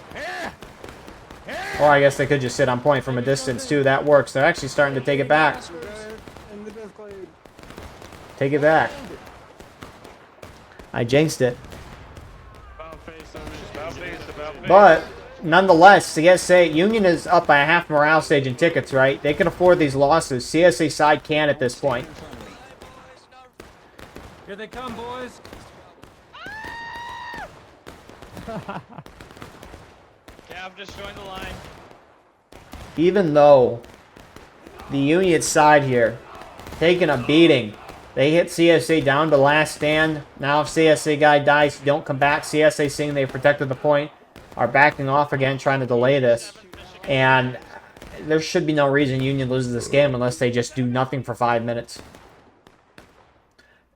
Or I guess they could just sit on point from a distance, too. That works. They're actually starting to take it back. Take it back. I jinxed it. But, nonetheless, CSA, Union is up by a half morale stage in tickets, right? They can afford these losses. CSA side can at this point. Here they come, boys. Cav just joined the line. Even though the Union side here taking a beating, they hit CSA down to last stand. Now if CSA guy dies, don't come back. CSA seeing they protected the point are backing off again, trying to delay this. And there should be no reason Union loses this game unless they just do nothing for 5 minutes.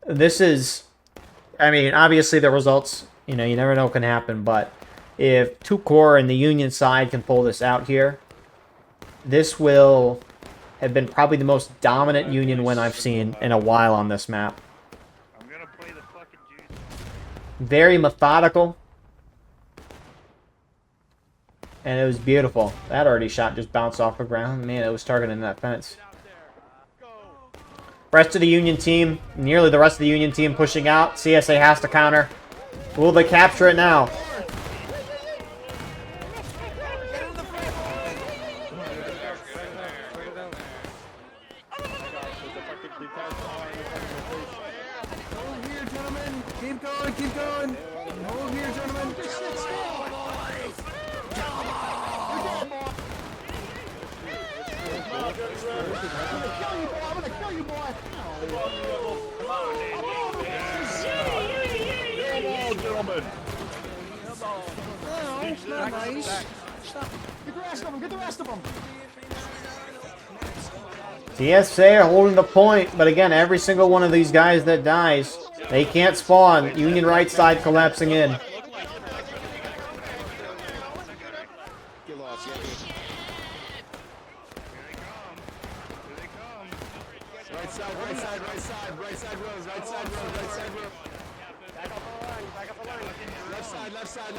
This is, I mean, obviously the results, you know, you never know what can happen, but if 2 Corps and the Union side can pull this out here, this will have been probably the most dominant Union win I've seen in a while on this map. I'm gonna play the fucking juice. Very methodical. And it was beautiful. That already shot just bounced off the ground. Man, it was targeting that fence. Rest of the Union team, nearly the rest of the Union team pushing out. CSA has to counter. Will they capture it now? Hold here, gentlemen. Keep going, keep going. Hold here, gentlemen. Just sit still, boys. Come on. I'm gonna kill you, boy. Gentlemen. No, it's not nice. Stop. Get the rest of them. Get the rest of them. CSA are holding the point, but again, every single one of these guys that dies, they can't spawn. Union right side collapsing in. Right side, right side, right side, right side road, right side road, right side road. Back up the line, back up the line. Left side, left side.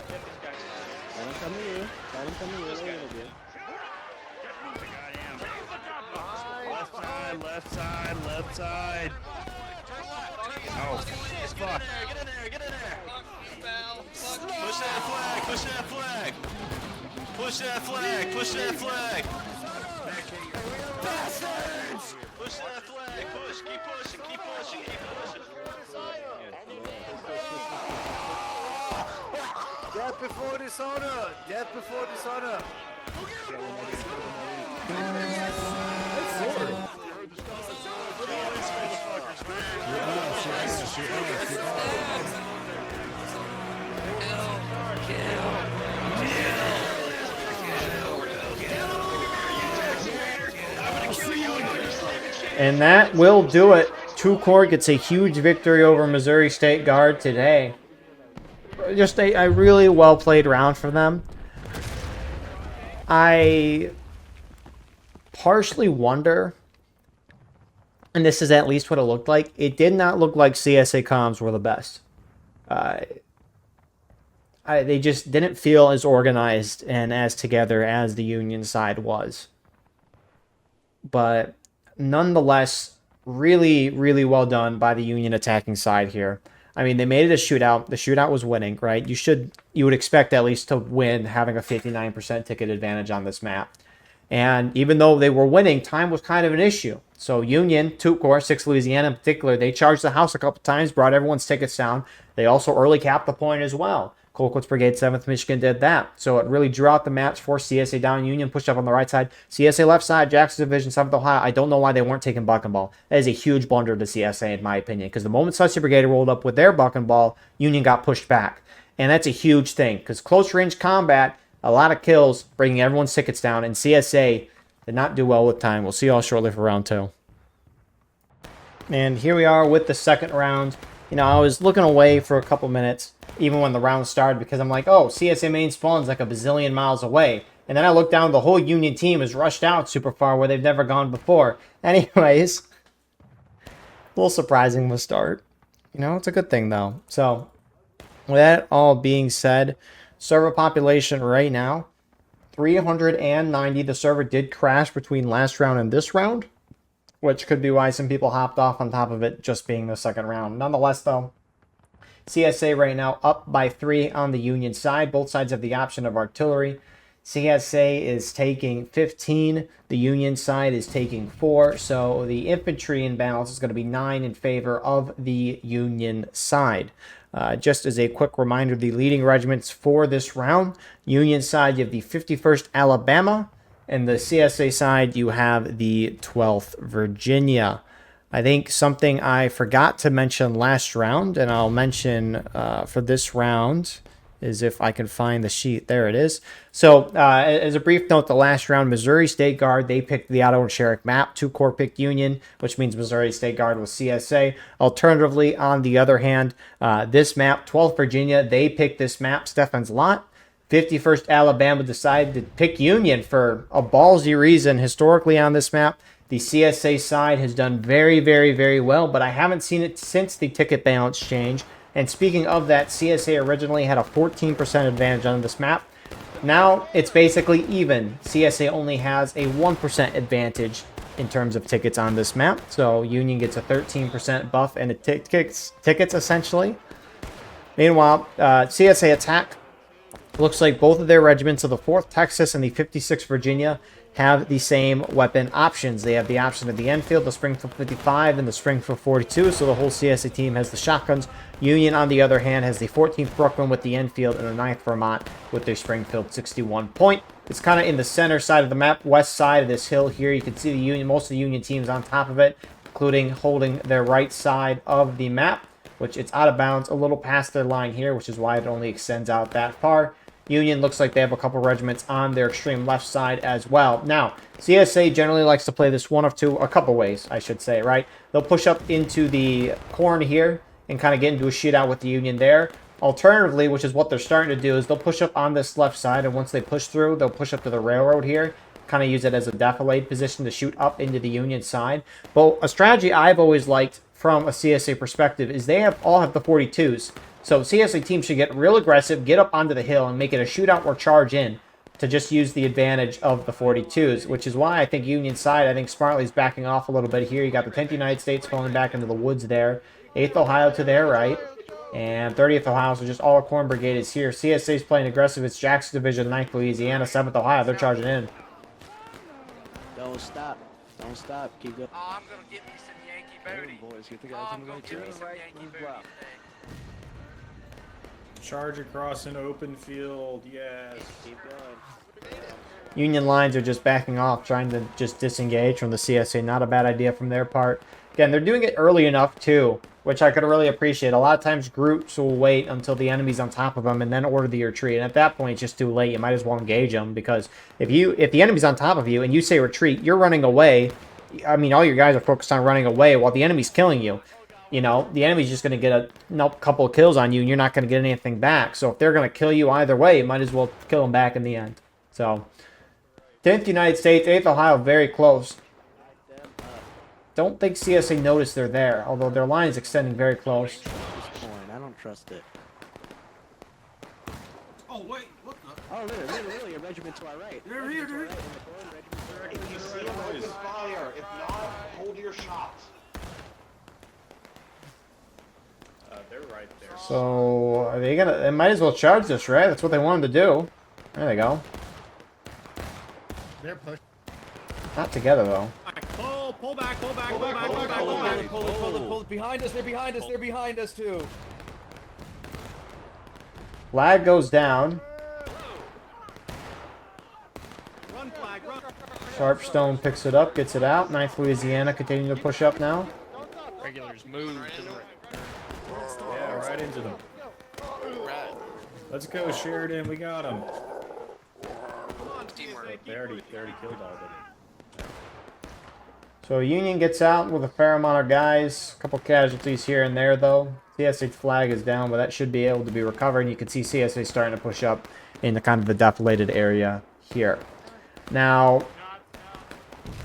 Left side, left side, left side. Oh, fuck. Get in there, get in there. Push that flag, push that flag. Push that flag, push that flag. Bastards! Push that flag, push, keep pushing, keep pushing, keep pushing. Death before dishonor! Death before dishonor! And that will do it. 2 Corps gets a huge victory over Missouri State Guard today. Just a really well played round for them. I partially wonder, and this is at least what it looked like, it did not look like CSA comms were the best. They just didn't feel as organized and as together as the Union side was. But nonetheless, really, really well done by the Union attacking side here. I mean, they made it a shootout. The shootout was winning, right? You would expect at least to win having a 59% ticket advantage on this map. And even though they were winning, time was kind of an issue. So Union, 2 Corps, 6 Louisiana in particular, they charged the house a couple times, brought everyone's tickets down. They also early capped the point as well. Colquitt's Brigade, 7th Michigan did that. So it really drew out the match, forced CSA down. Union pushed up on the right side. CSA left side, Jackson Division, 7th Ohio. I don't know why they weren't taking buck and ball. That is a huge blunder to CSA, in my opinion, because the moment Sussex Brigade rolled up with their buck and ball, Union got pushed back. And that's a huge thing, because close range combat, a lot of kills, bringing everyone's tickets down, and CSA did not do well with time. We'll see you all shortly for round 2. And here we are with the second round. You know, I was looking away for a couple minutes, even when the round started, because I'm like, oh, CSA main spawn's like a bazillion miles away. And then I look down, the whole Union team is rushed out super far where they've never gone before. Anyways, a little surprising to start. You know, it's a good thing, though. So, with that all being said, server population right now, 390. The server did crash between last round and this round, which could be why some people hopped off on top of it just being the second round. Nonetheless, though, CSA right now up by 3 on the Union side. Both sides have the option of artillery. CSA is taking 15. The Union side is taking 4. So the infantry imbalance is going to be 9 in favor of the Union side. Just as a quick reminder, the leading regiments for this round, Union side, you have the 51st Alabama, and the CSA side, you have the 12th Virginia. I think something I forgot to mention last round, and I'll mention for this round, is if I can find the sheet. There it is. So, as a brief note, the last round, Missouri State Guard, they picked the Otto and Sherrick map. 2 Corps picked Union, which means Missouri State Guard was CSA. Alternatively, on the other hand, this map, 12th Virginia, they picked this map, Stefan's lot. 51st Alabama decided to pick Union for a ballsy reason historically on this map. The CSA side has done very, very, very well, but I haven't seen it since the ticket balance change. And speaking of that, CSA originally had a 14% advantage on this map. Now it's basically even. CSA only has a 1% advantage in terms of tickets on this map. So Union gets a 13% buff and it tickets essentially. Meanwhile, CSA attack. Looks like both of their regiments of the 4th Texas and the 56th Virginia have the same weapon options. They have the option of the Enfield, the Springfield 55, and the Springfield 42, so the whole CSA team has the shotguns. Union, on the other hand, has the 14th Brooklyn with the Enfield and the 9th Vermont with their Springfield 61 point. It's kind of in the center side of the map, west side of this hill here. You can see the Union, most of the Union teams on top of it, including holding their right side of the map, which it's out of bounds a little past their line here, which is why it only extends out that far. Union looks like they have a couple regiments on their extreme left side as well. Now, CSA generally likes to play this a couple ways, I should say, right? They'll push up into the corn here and kind of get into a shootout with the Union there. Alternatively, which is what they're starting to do, is they'll push up on this left side, and once they push through, they'll push up to the railroad here, kind of use it as a defilade position to shoot up into the Union side. But a strategy I've always liked from a CSA perspective is they all have the 42s. So CSA team should get real aggressive, get up onto the hill, and make it a shootout or charge in to just use the advantage of the 42s, which is why I think Union side, I think Smartley's backing off a little bit here. You got the 10th United States falling back into the woods there. 8th Ohio to their right. And 30th Ohio, so just all our corn brigade is here. CSA's playing aggressive. It's Jackson Division, 9th Louisiana, 7th Ohio. They're charging in. Don't stop. Don't stop. Keep going. Oh, I'm gonna get me some Yankee booty. Boys, get the guys Oh, on I'm the gonna right get me too. some Yankee booty today. Charge across an open field, yes. Keep going. Union lines are just backing off, trying to just disengage from the CSA. Not a bad idea from their part. Again, they're doing it early enough, too, which I could really appreciate. A lot of times groups will wait until the enemy's on top of them and then order the retreat. And at that point, it's just too late. You might as well engage them, because if the enemy's on top of you and you say retreat, you're running away, I mean, all your guys are focused on running away while the enemy's killing you. You know, the enemy's just going to get a couple of kills on you, and you're not going to get anything back. So if they're going to kill you either way, you might as well kill them back in the end. So, 10th United States, 8th Ohio, very close. Don't think CSA noticed they're there, although their line is extending very close. I don't trust it. Oh, wait, what the? Oh, literally, a regiment to our right. They're here, dude. If you see them, open fire. If not, hold your shots. They're right there. So, are they gonna... They might as well charge this, right? That's what they wanted to do. There they go. They're pushing. Not together, though. Pull back. Pull it. Behind us, they're behind us too. Flag goes down. Run, flag, run. Sharpstone picks it up, gets it out. 9th Louisiana continuing to push up now. Regulars move to the right. Yeah, right into them. Right. Let's go, Sheridan. We got him. Teamwork. They already killed all of them. So Union gets out with a fair amount of guys. A couple casualties here and there, though. CSA flag is down, but that should be able to be recovered. And you can see CSA starting to push up in the kind of the deflated area here. Now,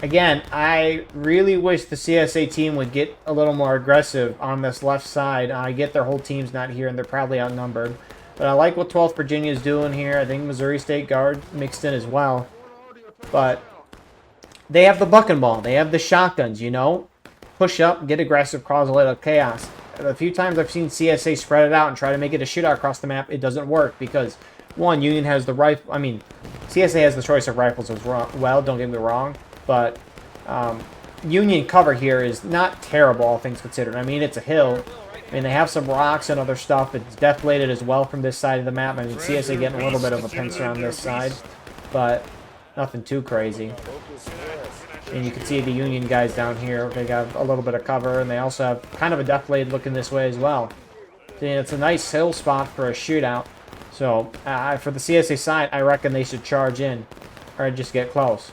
again, I really wish the CSA team would get a little more aggressive on this left side. I get their whole team's not here, and they're probably outnumbered. But I like what 12th Virginia is doing here. I think Missouri State Guard mixed in as well. But they have the buck and ball. They have the shotguns, you know. Push up, get aggressive, cause a little chaos. A few times I've seen CSA spread it out and try to make it a shootout across the map. It doesn't work because, one, Union has the rifle. I mean, CSA has the choice of rifles as well, don't get me wrong. But Union cover here is not terrible, all things considered. I mean, it's a hill. I mean, they have some rocks and other stuff. It's deflated as well from this side of the map. I mean, CSA getting a little bit of a pincer on this side. But nothing too crazy. And you can see the Union guys down here. They got a little bit of cover, and they also have kind of a deflated looking this way as well. And it's a nice hill spot for a shootout. So, for the CSA side, I reckon they should charge in, or just get close.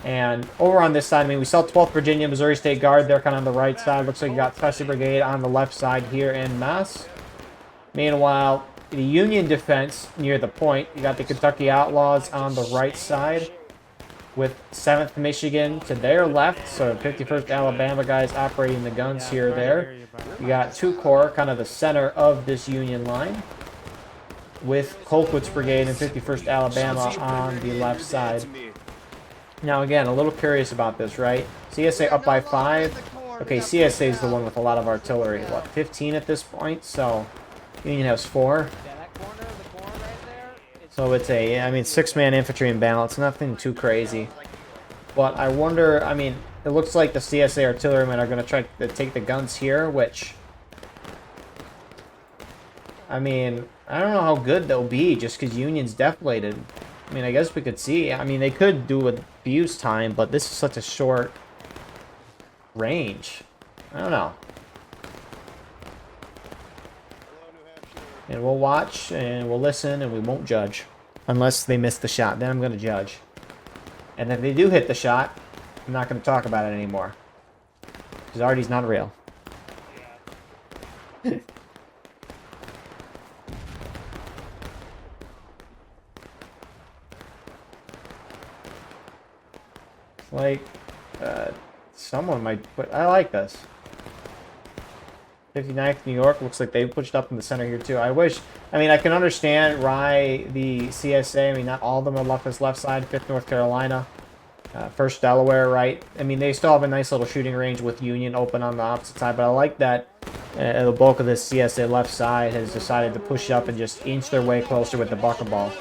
And over on this side, I mean, we saw 12th Virginia, Missouri State Guard. They're kind of on the right side. Looks like you got Special Brigade on the left side here in mass. Meanwhile, the Union defense near the point, you got the Kentucky Outlaws on the right side with 7th Michigan to their left. So 51st Alabama guys operating the guns here or there. You got 2 Corps, kind of the center of this Union line, with Colquitt's Brigade and 51st Alabama on the left side. Now again, a little curious about this, right? CSA up by 5. Okay, CSA is the one with a lot of artillery. What, 15 at this point? So Union has 4. So it's a, I mean, 6-man infantry imbalance, nothing too crazy. But I wonder, I mean, it looks like the CSA artillerymen are going to try to take the guns here, which, I mean, I don't know how good they'll be just because Union's deflated. I mean, I guess we could see. I mean, they could do with fuse time, but this is such a short range. I don't know. And we'll watch, and we'll listen, and we won't judge. Unless they miss the shot, then I'm going to judge. And if they do hit the shot, I'm not going to talk about it anymore. Because Artie's not real. Like, someone might put... I like this. 59th New York looks like they pushed up in the center here too. I wish, I mean, I can understand why the CSA, I mean, not all of them are left this left side. 5th North Carolina, 1st Delaware, right? I mean, they still have a nice little shooting range with Union open on the opposite side, but I like that the bulk of this CSA left side has decided to push up and just inch their way closer with the bucket ball.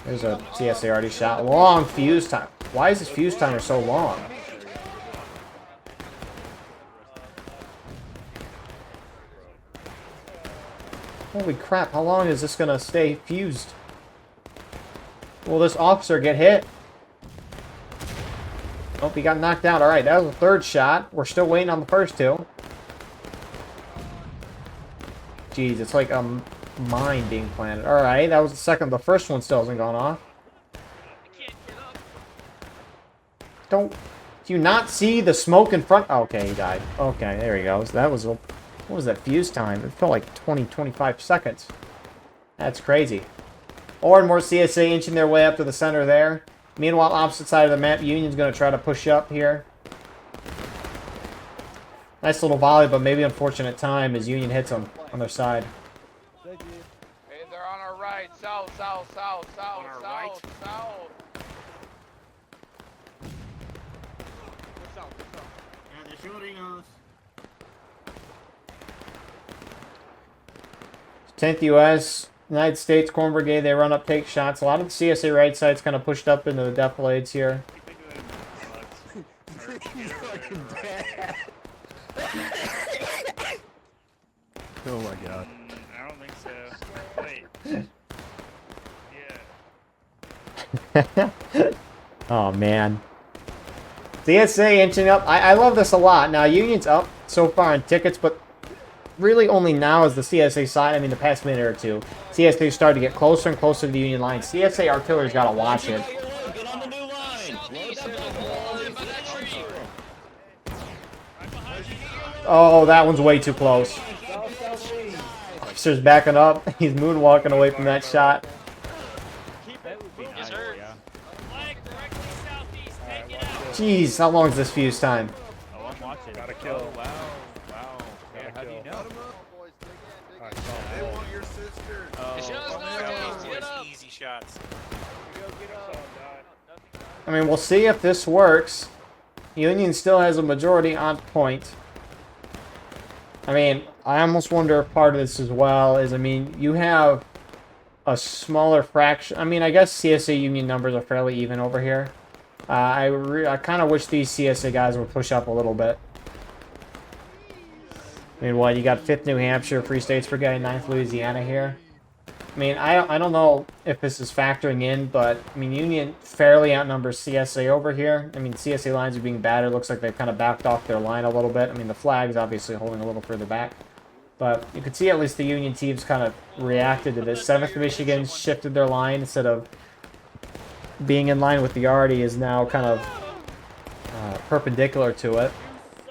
There's a CSA already shot. Long fuse time. Why is this fuse timer so long? Holy crap, how long is this gonna stay fused? Will this officer get hit? Oh, he got knocked out. Alright, that was the 3rd shot. We're still waiting on the first 2. Jeez, it's like a mine being planted. Alright, that was the second. The first one still hasn't gone off. Don't... Do you not see the smoke in front? Okay, he died. Okay, there he goes. That was a... What was that fuse time? It felt like 20-25 seconds. That's crazy. Or more CSA inching their way up to the center there. Meanwhile, opposite side of the map, Union's going to try to push up here. Nice little volley, but maybe unfortunate time as Union hits them on their side. Hey, they're on our right. South, south, south, south, On our south, right? south. And they're shooting us. 10th U.S., United States Corn Brigade, they run up, take shots. A lot of the CSA right side's kind of pushed up into the defilades here. Oh my god. I don't think so. Wait. Yeah. Oh, man. CSA inching up. I love this a lot. Now, Union's up so far in tickets, but really only now is the CSA side, I mean, the past minute or two. CSA started to get closer and closer to the Union line. CSA artillery's got to watch it. Get on the new line. Oh, that one's way too close. Officer's backing up. He's moonwalking away from that shot. Yes, sir. Jeez, how long is this fuse time? Oh, I'm watching. Gotta kill. Oh, wow. Wow. Yeah, how do you know? They want your sister. It's just nowadays. Get up. Easy shots. I mean, we'll see if this works. Union still has a majority on point. I mean, I almost wonder if part of this as well is, I mean, you have a smaller fraction. I mean, I guess CSA Union numbers are fairly even over here. I kind of wish these CSA guys would push up a little bit. I mean, what, you got 5th New Hampshire, Free States Brigade, 9th Louisiana here. I mean, I don't know if this is factoring in, but, I mean, Union fairly outnumbers CSA over here. I mean, CSA lines are being battered. Looks like they've kind of backed off their line a little bit. I mean, the flag's obviously holding a little further back. But you can see at least the Union teams kind of reacted to this. 7th Michigan shifted their line instead of being in line with the Arty is now kind of perpendicular to it.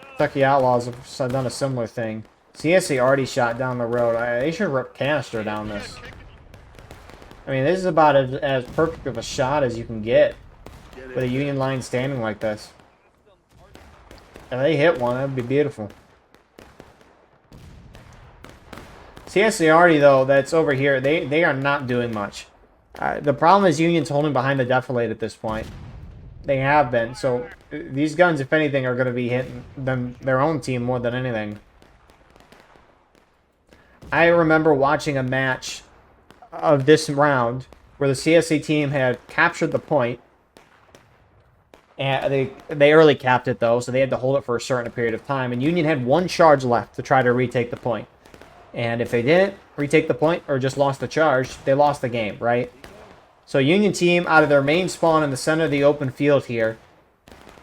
Kentucky Outlaws have done a similar thing. CSA Arty shot down the road. They should rip canister down this. I mean, this is about as perfect of a shot as you can get with a Union line standing like this. If they hit one, that would be beautiful. CSA Arty, though, that's over here, they are not doing much. The problem is Union's holding behind the defilade at this point. They have been. So these guns, if anything, are going to be hitting their own team more than anything. I remember watching a match of this round where the CSA team had captured the point. And they early capped it, though, so they had to hold it for a certain period of time. And Union had one charge left to try to retake the point. And if they didn't retake the point or just lost the charge, they lost the game, right? So Union team, out of their main spawn in the center of the open field here,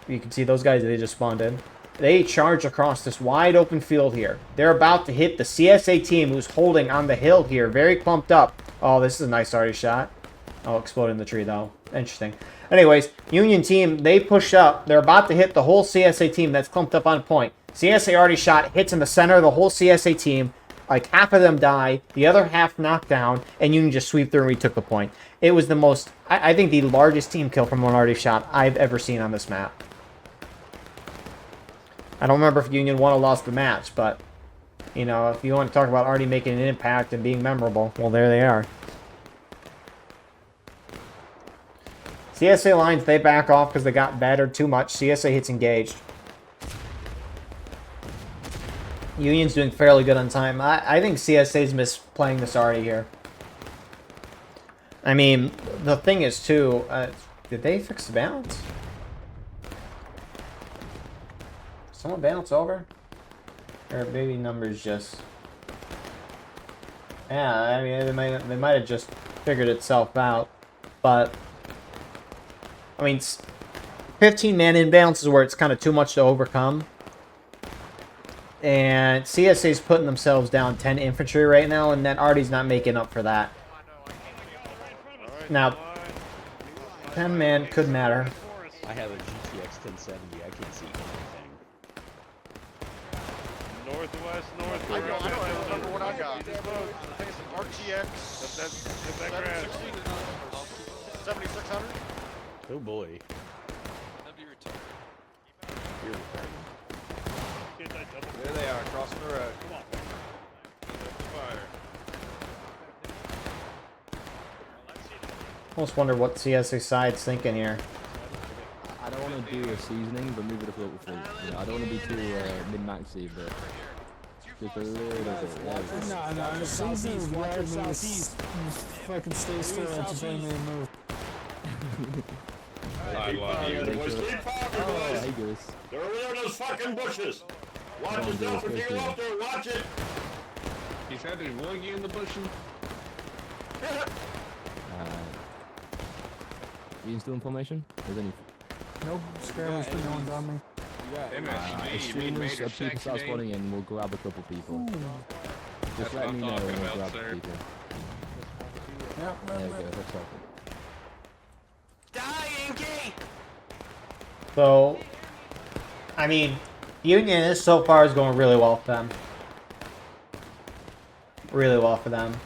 you can see those guys, they just spawned in. They charge across this wide open field here. They're about to hit the CSA team who's holding on the hill here, very clumped up. Oh, this is a nice Arty shot. Oh, exploded in the tree, though. Interesting. Anyways, Union team, they push up. They're about to hit the whole CSA team that's clumped up on point. CSA Arty shot hits in the center of the whole CSA team. Like, half of them die, the other half knocked down, and Union just sweep through and retook the point. It was the most, I think, the largest team kill from an Arty shot I've ever seen on this map. I don't remember if Union won or lost the match, but, you know, if you want to talk about Arty making an impact and being memorable, well, there they are. CSA lines, they back off because they got battered too much. CSA hits engaged. Union's doing fairly good on time. I think CSA's misplaying this Arty here. I mean, the thing is, too, did they fix the balance? Someone balance over? Or maybe numbers just... Yeah, I mean, they might have just figured itself out. But, I mean, 15-man imbalance is where it's kind of too much to overcome. And CSA's putting themselves down 10 infantry right now, and that Arty's not making up for that. Now, 10-man could matter. I have a GTX X 1070. I can't see anything. Northwest, north. I don't remember what I got. I think it's an RTX. That grass. 7600. Oh boy. That'd be retarded. You're retarded. There they are, crossing the road. Come on. Fire. Almost wonder what CSA side's thinking here. I don't want to do a seasoning, but move it up a little bit. You know, I don't want to be too min-maxy, but just a little bit. No, the season's rather me fucking stay still and just let me move. I love you. Keep popping, boys. Hey, Goose. They're over there in those fucking bushes. Watch yourself if you go up there. Watch it. He's having one in the bushes. You still in formation? Is any? Nope, skirmish, but no one's on me. As soon as people start spawning in, we'll grab a couple people. Just let me know and we'll grab people. Yep, There we go, that's all. So, I mean, Union is so far is going really well for them. Really well for them.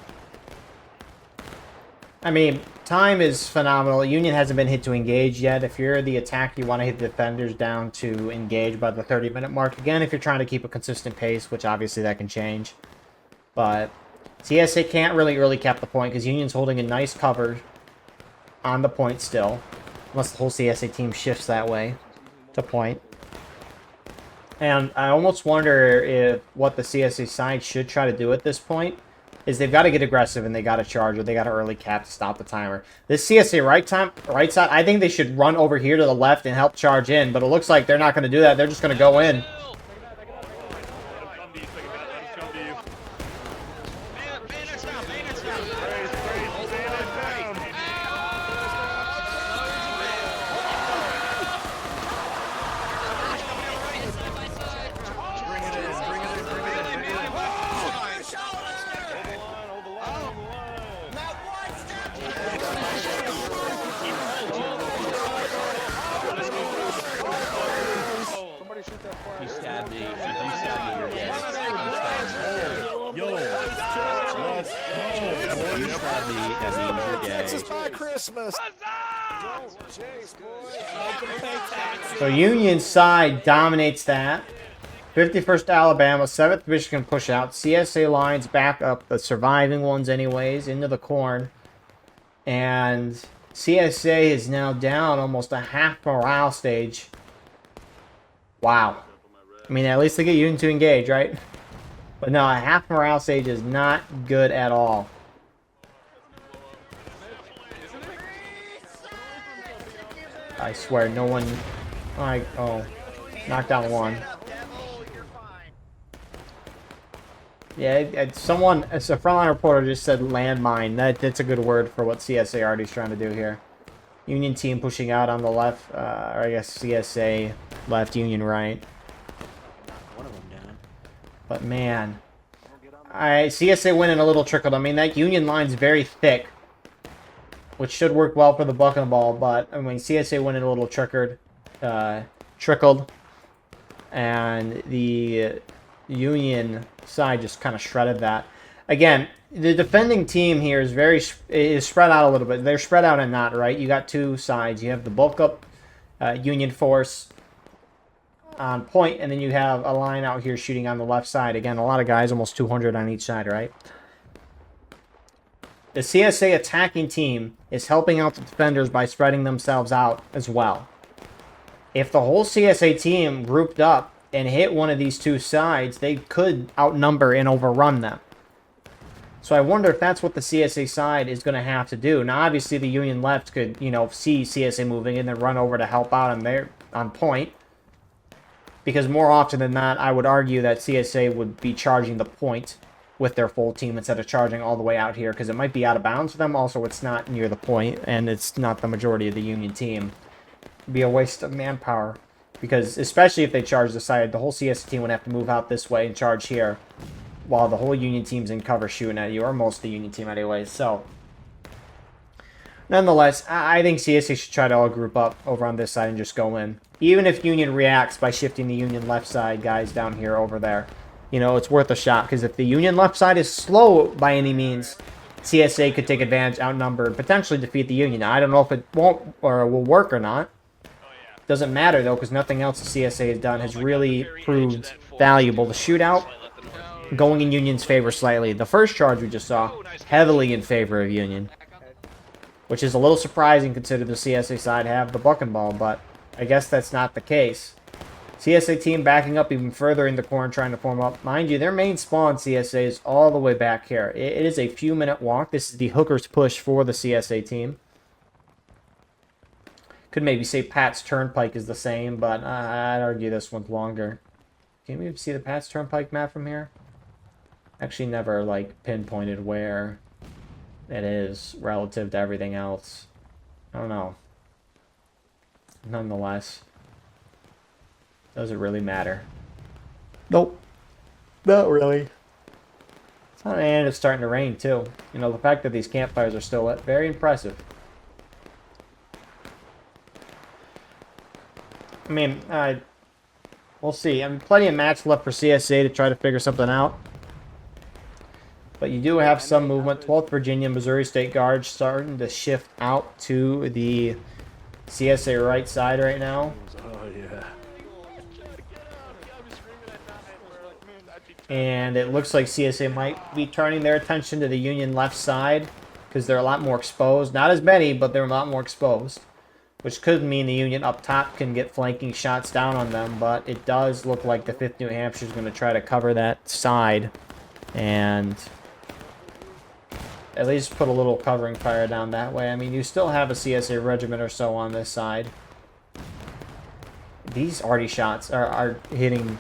I mean, time is phenomenal. Union hasn't been hit to engage yet. If you're the attack, you want to hit the defenders down to engage by the 30-minute mark. Again, if you're trying to keep a consistent pace, which obviously that can change. But CSA can't really early cap the point because Union's holding a nice cover on the point still. Unless the whole CSA team shifts that way to point. And I almost wonder if what the CSA side should try to do at this point is they've got to get aggressive and they got to charge or they got to early cap to stop the timer. This CSA right side, I think they should run over here to the left and help charge in, but it looks like they're not going to do that. They're just going to go in. You stabbed me. You stabbed me. You're dead. Yo. You stabbed me. That means you're dead. Texas by Christmas. So Union side dominates that. 51st Alabama, 7th Michigan push out. CSA lines back up, the surviving ones anyways, into the corn. And CSA is now down almost a half morale stage. Wow. I mean, at least they get Union to engage, right? But no, a half morale stage is not good at all. I swear, no one... oh, knocked down one. Yeah, someone, as a frontline reporter just said landmine. That's a good word for what CSA already is trying to do here. Union team pushing out on the left, or I guess CSA left, Union right. One of them down. But man, CSA winning a little trickled. I mean, that Union line's very thick, which should work well for the buck and the ball. But I mean, CSA winning a little trickled, and the Union side just kind of shredded that. Again, the defending team here is spread out a little bit. They're spread out and not, right? You got two sides. You have the bulk up Union force on point, and then you have a line out here shooting on the left side. Again, a lot of guys, almost 200 on each side, right? The CSA attacking team is helping out the defenders by spreading themselves out as well. If the whole CSA team grouped up and hit one of these two sides, they could outnumber and overrun them. So I wonder if that's what the CSA side is going to have to do. Now, obviously, the Union left could, see CSA moving and then run over to help out on point. Because more often than not, I would argue that CSA would be charging the point with their full team instead of charging all the way out here, because it might be out of bounds for them. Also, it's not near the point, and it's not the majority of the Union team. It'd be a waste of manpower. Because especially if they charge the side, the whole CSA team would have to move out this way and charge here, while the whole Union team's in cover shooting at you, or most of the Union team anyway. So Nonetheless, I think CSA should try to all group up over on this side and just go in. Even if Union reacts by shifting the Union left side guys down here over there. You know, it's worth a shot, because if the Union left side is slow by any means, CSA could take advantage, outnumber, and potentially defeat the Union. I don't know if it won't or will work or not. Doesn't matter, though, because nothing else the CSA has done has really proved valuable. The shootout, going in Union's favor slightly. The first charge we just saw, heavily in favor of Union. Which is a little surprising considering the CSA side have the buck and ball, but I guess that's not the case. CSA team backing up even further in the corner trying to form up. Mind you, their main spawn CSA is all the way back here. It is a few minute walk. This is the hooker's push for the CSA team. Could maybe say Pat's Turnpike is the same, but I'd argue this one's longer. Can we see the Pat's Turnpike map from here? Actually never like pinpointed where it is relative to everything else. I don't know. Nonetheless, does it really matter? Nope. Not really. And it's starting to rain too. You know, the fact that these campfires are still lit, very impressive. I mean, we'll see. I mean, plenty of match left for CSA to try to figure something out. But you do have some movement. 12th Virginia, Missouri State Guard starting to shift out to the CSA right side right now. Oh, yeah. And it looks like CSA might be turning their attention to the Union left side because they're a lot more exposed. Not as many, but they're a lot more exposed. Which could mean the Union up top can get flanking shots down on them, but it does look like the 5th New Hampshire is going to try to cover that side and at least put a little covering fire down that way. I mean, you still have a CSA regiment or so on this side. These arty shots are hitting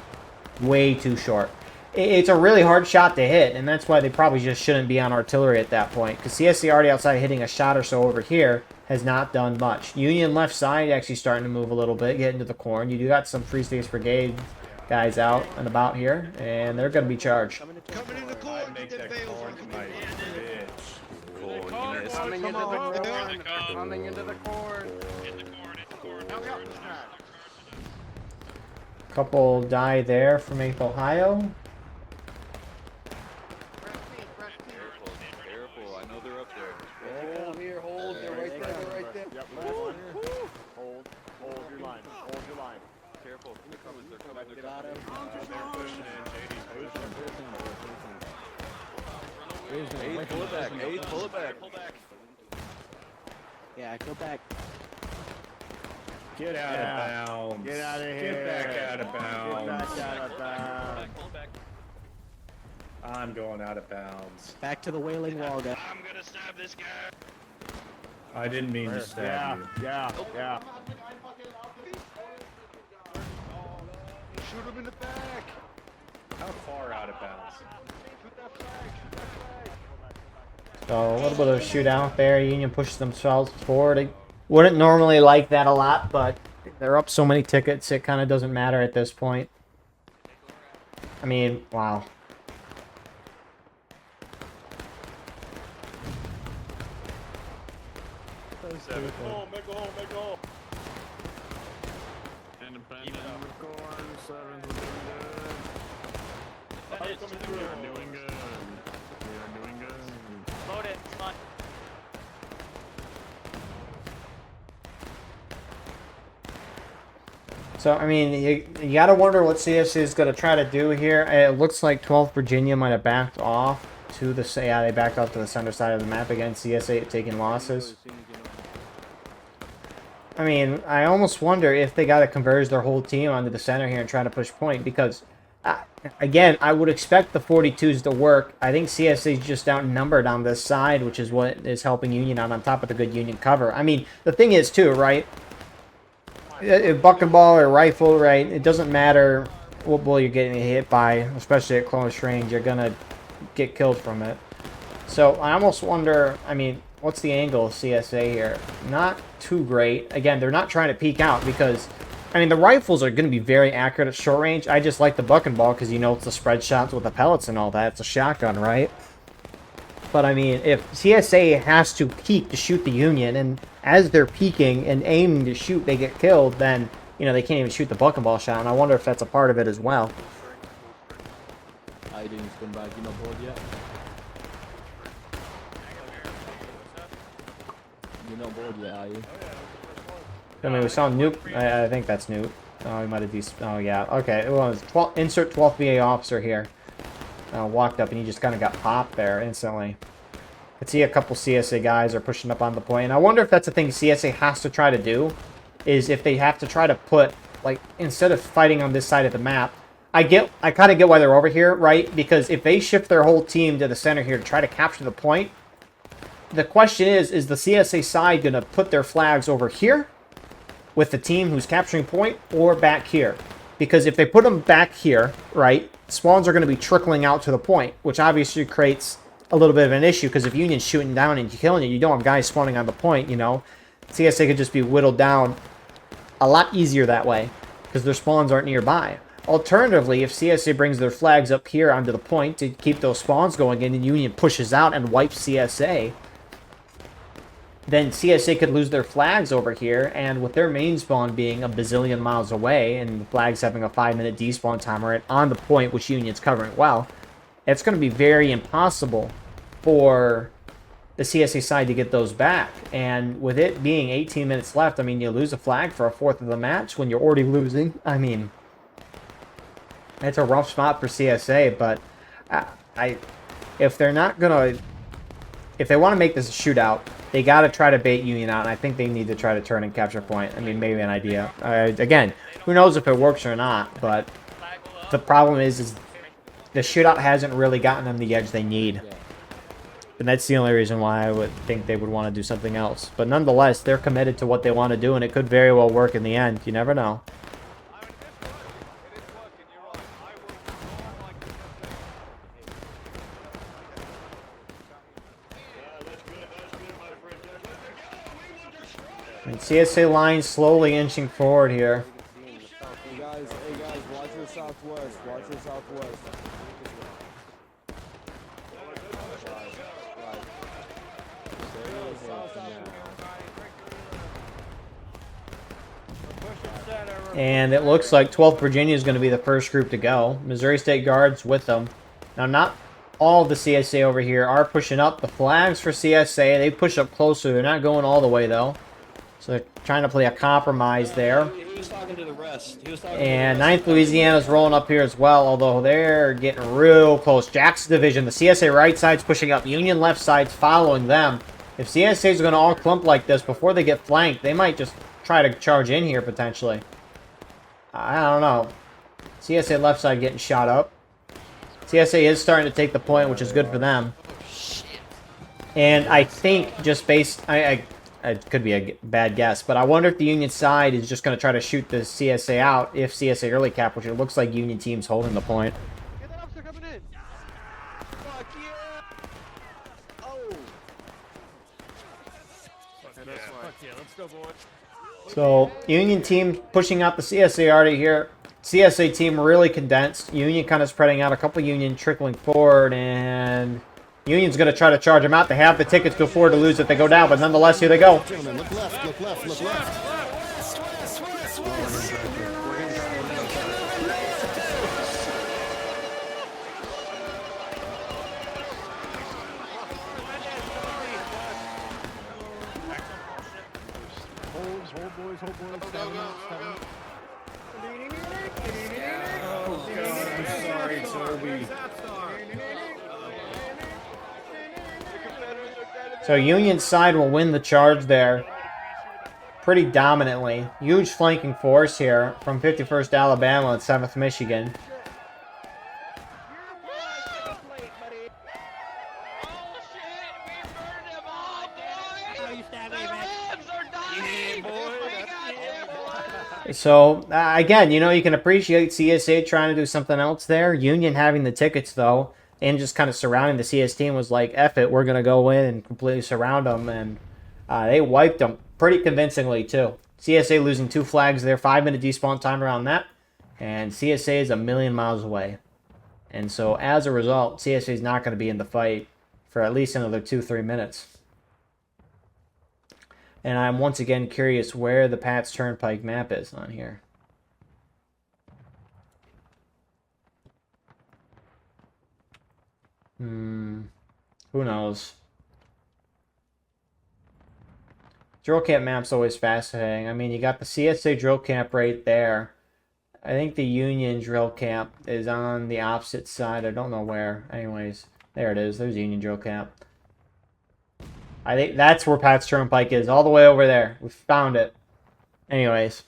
way too short. It's a really hard shot to hit, and that's why they probably just shouldn't be on artillery at that point, because CSA already outside hitting a shot or so over here has not done much. Union left side actually starting to move a little bit, get into the corn. You do got some Free States Brigade guys out and about here, and they're going to be charged. Coming in the corn, Make that corn my bitch. Coming into the corn. Coming into the corn. Couple die there from 8th Ohio. Careful, I know they're up there. Hold here, hold. They're right there, they're right there. Yep, hold your line. Hold your line. Careful, they're coming, they're coming, they're Got coming. him. They're pushing in, JD's pushing. Eight, pull it back, Eight, pull it back. Yeah, go back. Get out of bounds. Get out of here. Get back out of bounds. Get back out of bounds. I'm going out of bounds. Back to the Wailing Wall, guys. I'm gonna stab this guy. I didn't mean to stab you. Yeah. Shoot him in the back. How far out of bounds? So a little bit of a shootout there. Union pushes themselves forward. I wouldn't normally like that a lot, but they're up so many tickets, it kind of doesn't matter at this point. I mean, wow. Make a hole. Independent. Doing good. Load it. Come on. So, I mean, you got to wonder what CSA is going to try to do here. It looks like 12th Virginia might have backed off to the... Yeah, they backed off to the center side of the map again. CSA taking losses. I mean, I almost wonder if they got to converge their whole team onto the center here and try to push point, because, again, I would expect the 42s to work. I think CSA is just outnumbered on this side, which is what is helping Union out on top of the good Union cover. I mean, the thing is, too, right? Buck and ball or rifle, right? It doesn't matter what bull you're getting hit by, especially at close range. You're going to get killed from it. So I almost wonder, I mean, what's the angle of CSA here? Not too great. Again, they're not trying to peek out because, I mean, the rifles are going to be very accurate at short range. I just like the buck and ball because, you know, it's the spread shots with the pellets and all that. It's a shotgun, right? But I mean, if CSA has to peek to shoot the Union, and as they're peeking and aiming to shoot, they get killed, then, you know, they can't even shoot the buck and ball shot, and I wonder if that's a part of it as well. How you doing, scumbag? You not bored yet? You're not bored yet, are you? I mean, we saw Nuke. I think that's Nuke. Oh, he might have oh, yeah. Okay, it was insert 12th VA officer here. Walked up and he just kind of got popped there instantly. I see a couple CSA guys are pushing up on the point. And I wonder if that's a thing CSA has to try to do, is if they have to try to put, like, instead of fighting on this side of the map, I kind of get why they're over here, right? Because if they shift their whole team to the center here to try to capture the point, the question is the CSA side going to put their flags over here with the team who's capturing point, or back here? Because if they put them back here, right, spawns are going to be trickling out to the point, which obviously creates a little bit of an issue, because if Union's shooting down and killing you, you don't have guys spawning on the point, you know. CSA could just be whittled down a lot easier that way, because their spawns aren't nearby. Alternatively, if CSA brings their flags up here onto the point to keep those spawns going in, and Union pushes out and wipes CSA, then CSA could lose their flags over here, and with their main spawn being a bazillion miles away, and the flags having a 5-minute despawn timer on the point, which Union's covering well, it's going to be very impossible for the CSA side to get those back. And with it being 18 minutes left, I mean, you lose a flag for a fourth of the match when you're already losing. I mean, it's a rough spot for CSA, but if they're not going to... If they want to make this a shootout, they got to try to bait Union out, and I think they need to try to turn and capture point. I mean, maybe an idea. Again, who knows if it works or not, but the problem is the shootout hasn't really gotten them the edge they need. And that's the only reason why I would think they would want to do something else. But nonetheless, they're committed to what they want to do, and it could very well work in the end. You never know. And CSA line slowly inching forward here. Hey guys, watch your southwest. Watch your southwest. And it looks like 12th Virginia is going to be the first group to go. Missouri State Guards with them. Now, not all of the CSA over here are pushing up. The flags for CSA, they push up closer. They're not going all the way, though. So they're trying to play a compromise there. He was talking to the rest. And 9th Louisiana's rolling up here as well, although they're getting real close. Jackson Division, the CSA right side's pushing up. Union left side's following them. If CSA's going to all clump like this before they get flanked, they might just try to charge in here, potentially. I don't know. CSA left side getting shot up. CSA is starting to take the point, which is good for them. And I think just based... it could be a bad guess, but I wonder if the Union side is just going to try to shoot the CSA out if CSA early cap, which it looks like Union team's holding the point. Get that officer coming in. Fuck yeah. Oh. Fuck yeah, let's go, boys. So, Union team pushing out the CSA already here. CSA team really condensed. Union kind of spreading out. A couple Union trickling forward, and Union's going to try to charge them out. They have the tickets to afford to lose if they go down, but nonetheless, here they go. Gentlemen, look left, look left, look left. So Union side will win the charge there pretty dominantly. Huge flanking force here from 51st Alabama and 7th Michigan. So, again, you know, you can appreciate CSA trying to do something else there. Union having the tickets, though, and just kind of surrounding the CS team was like, F it, we're going to go in and completely surround them. And they wiped them pretty convincingly, too. CSA losing 2 flags there, 5-minute despawn time around that. And CSA is a million miles away. And so, as a result, CSA is not going to be in the fight for at least another 2-3 minutes. And I'm once again curious where the Pat's Turnpike map is on here. Who knows? Drill camp map's always fascinating. I mean, you got the CSA drill camp right there. I think the Union drill camp is on the opposite side. I don't know where. Anyways, there it is. There's Union drill camp. I think that's where Pat's Turnpike is, all the way over there. We found it. Anyways.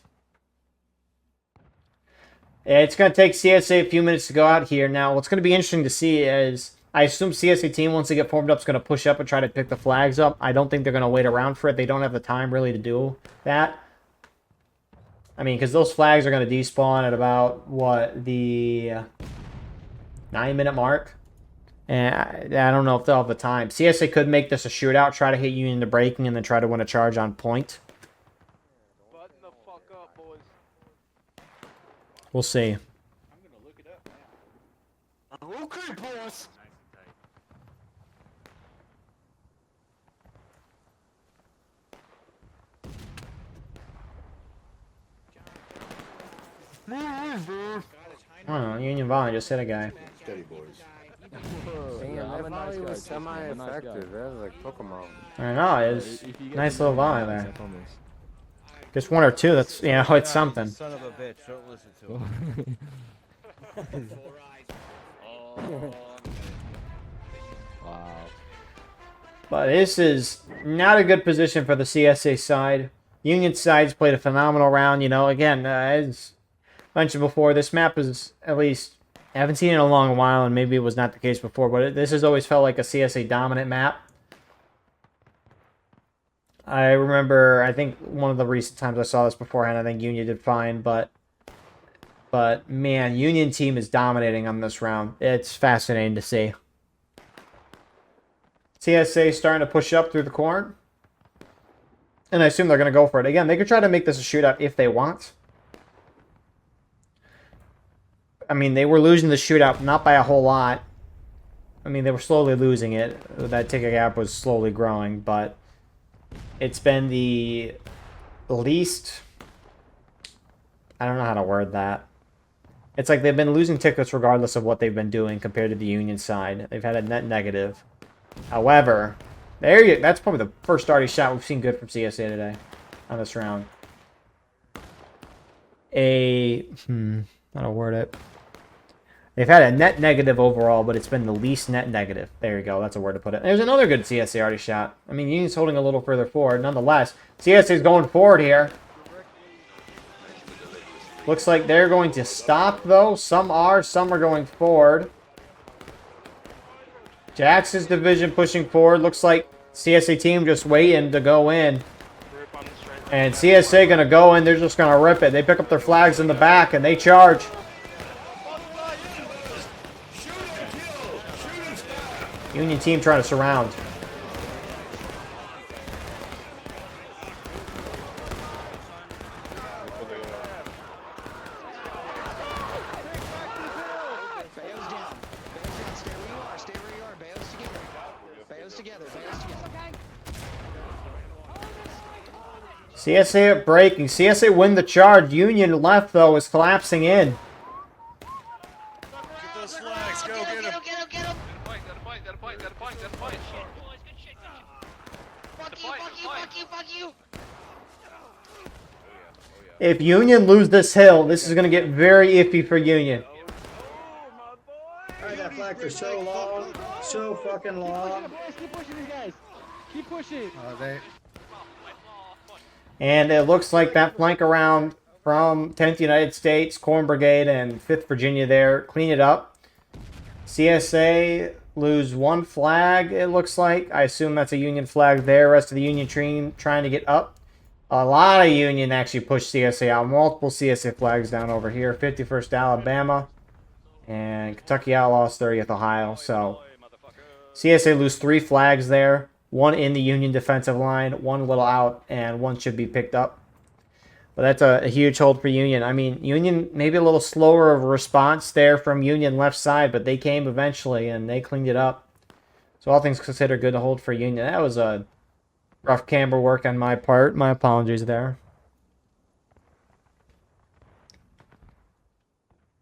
It's going to take CSA a few minutes to go out here. Now, what's going to be interesting to see is, I assume CSA team, once they get formed up, is going to push up and try to pick the flags up. I don't think they're going to wait around for it. They don't have the time, really, to do that. I mean, because those flags are going to despawn at about, what, the 9-minute mark? And I don't know if they'll have the time. CSA could make this a shootout, try to hit Union to breaking, and then try to win a charge on point. Button the fuck up, boys. We'll see. I'm gonna look it up now. Okay, boss. I don't know, Union Volley just hit a guy. Steady, boys. Damn, that volley was semi-effective. That was like Pokemon. I know, it's nice little volley there. Just one or two, that's, you know, it's something. Son of a bitch, don't listen to him. Wow. But this is not a good position for the CSA side. Union side's played a phenomenal round, you know. Again, as mentioned before, this map is, at least, I haven't seen it in a long while, and maybe it was not the case before, but this has always felt like a CSA dominant map. I remember, I think one of the recent times I saw this beforehand, I think Union did fine, but man, Union team is dominating on this round. It's fascinating to see. CSA starting to push up through the corn. And I assume they're going to go for it. Again, they could try to make this a shootout if they want. I mean, they were losing the shootout, not by a whole lot. I mean, they were slowly losing it. That ticket gap was slowly growing, but it's been the least... I don't know how to word that. It's like they've been losing tickets regardless of what they've been doing compared to the Union side. They've had a net negative. However, that's probably the first starting shot we've seen good from CSA today on this round. How to word it. They've had a net negative overall, but it's been the least net negative. There you go. That's a word to put it. There's another good CSA already shot. I mean, Union's holding a little further forward. Nonetheless, CSA's going forward here. Looks like they're going to stop, though. Some are going forward. Jackson's division pushing forward. Looks like CSA team just waiting to go in. And CSA going to go in. They're just going to rip it. They pick up their flags in the back, and they charge. Union team trying to surround. CSA breaking. CSA win the charge. Union left, though, is collapsing in. Get those flags. Go get them. Fuck you. If Union lose this hill, this is going to get very iffy for Union. Alright, that flag for so long. So fucking long. Keep pushing these guys. Keep pushing. And it looks like that flank around from 10th United States, Corn Brigade, and 5th Virginia there clean it up. CSA lose one flag, it looks like. I assume that's a Union flag there. Rest of the Union team trying to get up. A lot of Union actually pushed CSA out. Multiple CSA flags down over here. 51st Alabama and Kentucky Outlaws, 30th Ohio. So CSA lose 3 flags there. One in the Union defensive line, one a little out, and one should be picked up. But that's a huge hold for Union. I mean, Union maybe a little slower of a response there from Union left side, but they came eventually, and they cleaned it up. So all things considered, good to hold for Union. That was a rough camber work on my part. My apologies there.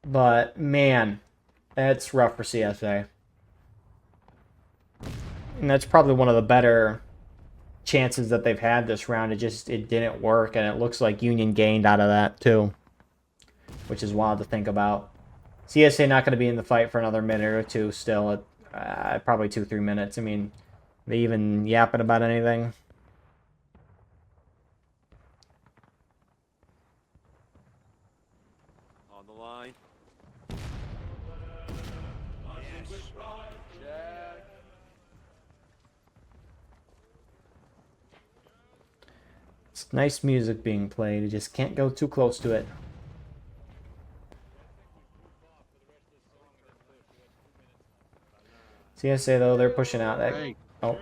But, man, that's rough for CSA. And that's probably one of the better chances that they've had this round. It didn't work, and it looks like Union gained out of that too, which is wild to think about. CSA not going to be in the fight for another minute or two still, at probably 2-3 minutes. I mean, they even yapping about anything? On the line. It's nice music being played. You just can't go too close to it. CSA, though, they're pushing out. Oh,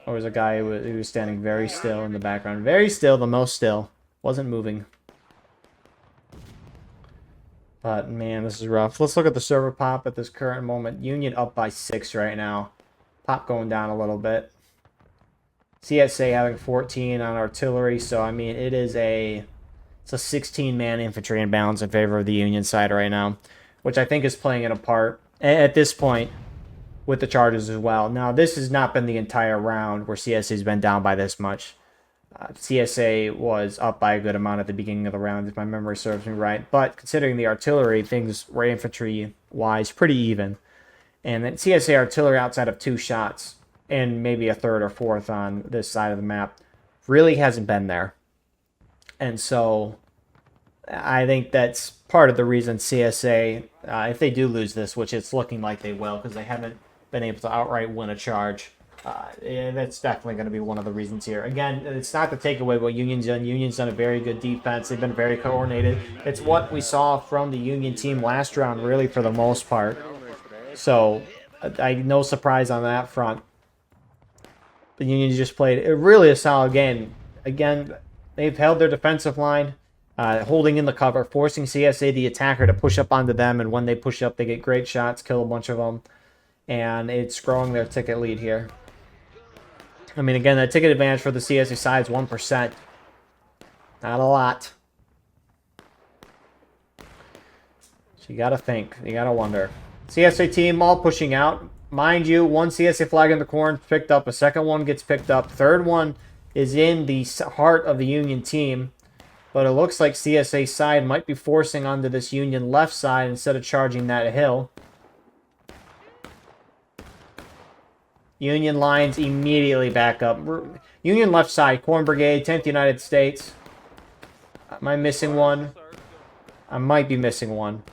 there was a guy who was standing very still in the background. Very still, the most still. Wasn't moving. But, man, this is rough. Let's look at the server pop at this current moment. Union up by 6 right now. Pop going down a little bit. CSA having 14 on artillery, so I mean it's a 16-man infantry imbalance in favor of the Union side right now, which I think is playing it apart at this point with the charges as well. Now this has not been the entire round where CSA's been down by this much. CSA was up by a good amount at the beginning of the round, if my memory serves me right. But considering the artillery, things were infantry-wise pretty even, and then CSA artillery outside of 2 shots. And maybe a 3rd or 4th on this side of the map, really hasn't been there. And so I think that's part of the reason CSA, if they do lose this, which it's looking like they will, because they haven't been able to outright win a charge, that's definitely going to be one of the reasons here. Again, it's not to take away what Union's done. Union's done a very good defense. They've been very coordinated. It's what we saw from the Union team last round, really, for the most part. So, no surprise on that front. The Union just played really a solid game. Again, they've held their defensive line, holding in the cover, forcing CSA, the attacker, to push up onto them. And when they push up, they get great shots, kill a bunch of them. And it's growing their ticket lead here. I mean, again, the ticket advantage for the CSA side is 1%. Not a lot. So you got to think. You got to wonder. CSA team all pushing out. Mind you, one CSA flag in the corner picked up. A second one gets picked up. Third one is in the heart of the Union team. But it looks like CSA side might be forcing onto this Union left side instead of charging that hill. Union lines immediately back up. Union left side, Corn Brigade, 10th United States. Am I missing one? I might be missing one.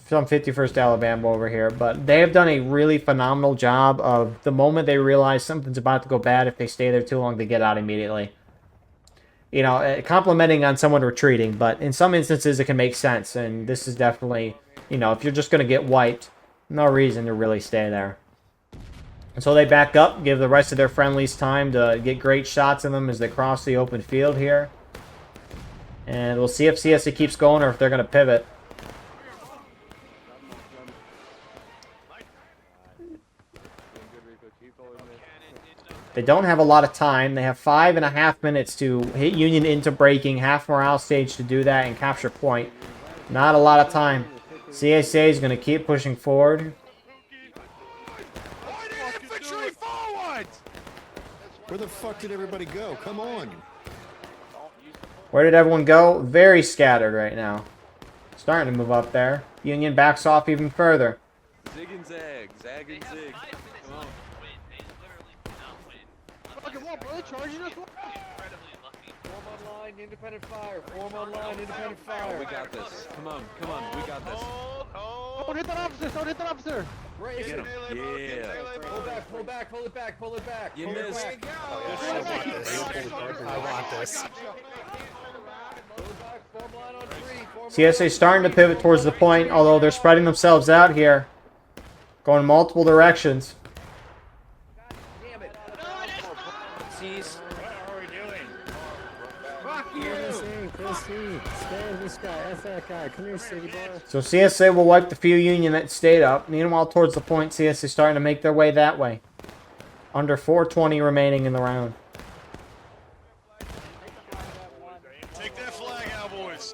From 51st Alabama over here, but they have done a really phenomenal job of the moment they realize something's about to go bad, if they stay there too long, they get out immediately. You know, complimenting on someone retreating, but in some instances it can make sense, and this is definitely, you know, if you're just going to get wiped, no reason to really stay there. And so they back up, give the rest of their friendlies time to get great shots in them as they cross the open field here. And we'll see if CSA keeps going or if they're going to pivot. They don't have a lot of time. They have 5.5 minutes to hit Union into breaking, half morale stage to do that, and capture point. Not a lot of time. CSA is going to keep pushing forward. Where the fuck did everybody go? Come on. Where did everyone go? Very scattered right now. Starting to move up there. Union backs off even further. Zig and zag. Zag and zig. Come on. Charging us. Form online, independent fire. Form online, independent fire. Oh, we got this. Come on, come on. We got this. Don't hit that officer. Don't hit that officer. Right. Get him. Yeah. Pull back. Pull back. Pull it back. Pull it back. You missed. I want this. CSA starting to pivot towards the point, although they're spreading themselves out here. Going multiple directions. So CSA will wipe the few Union that stayed up. Meanwhile, towards the point, CSA starting to make their way that way. Under 4:20 remaining in the round. Take that flag out, boys.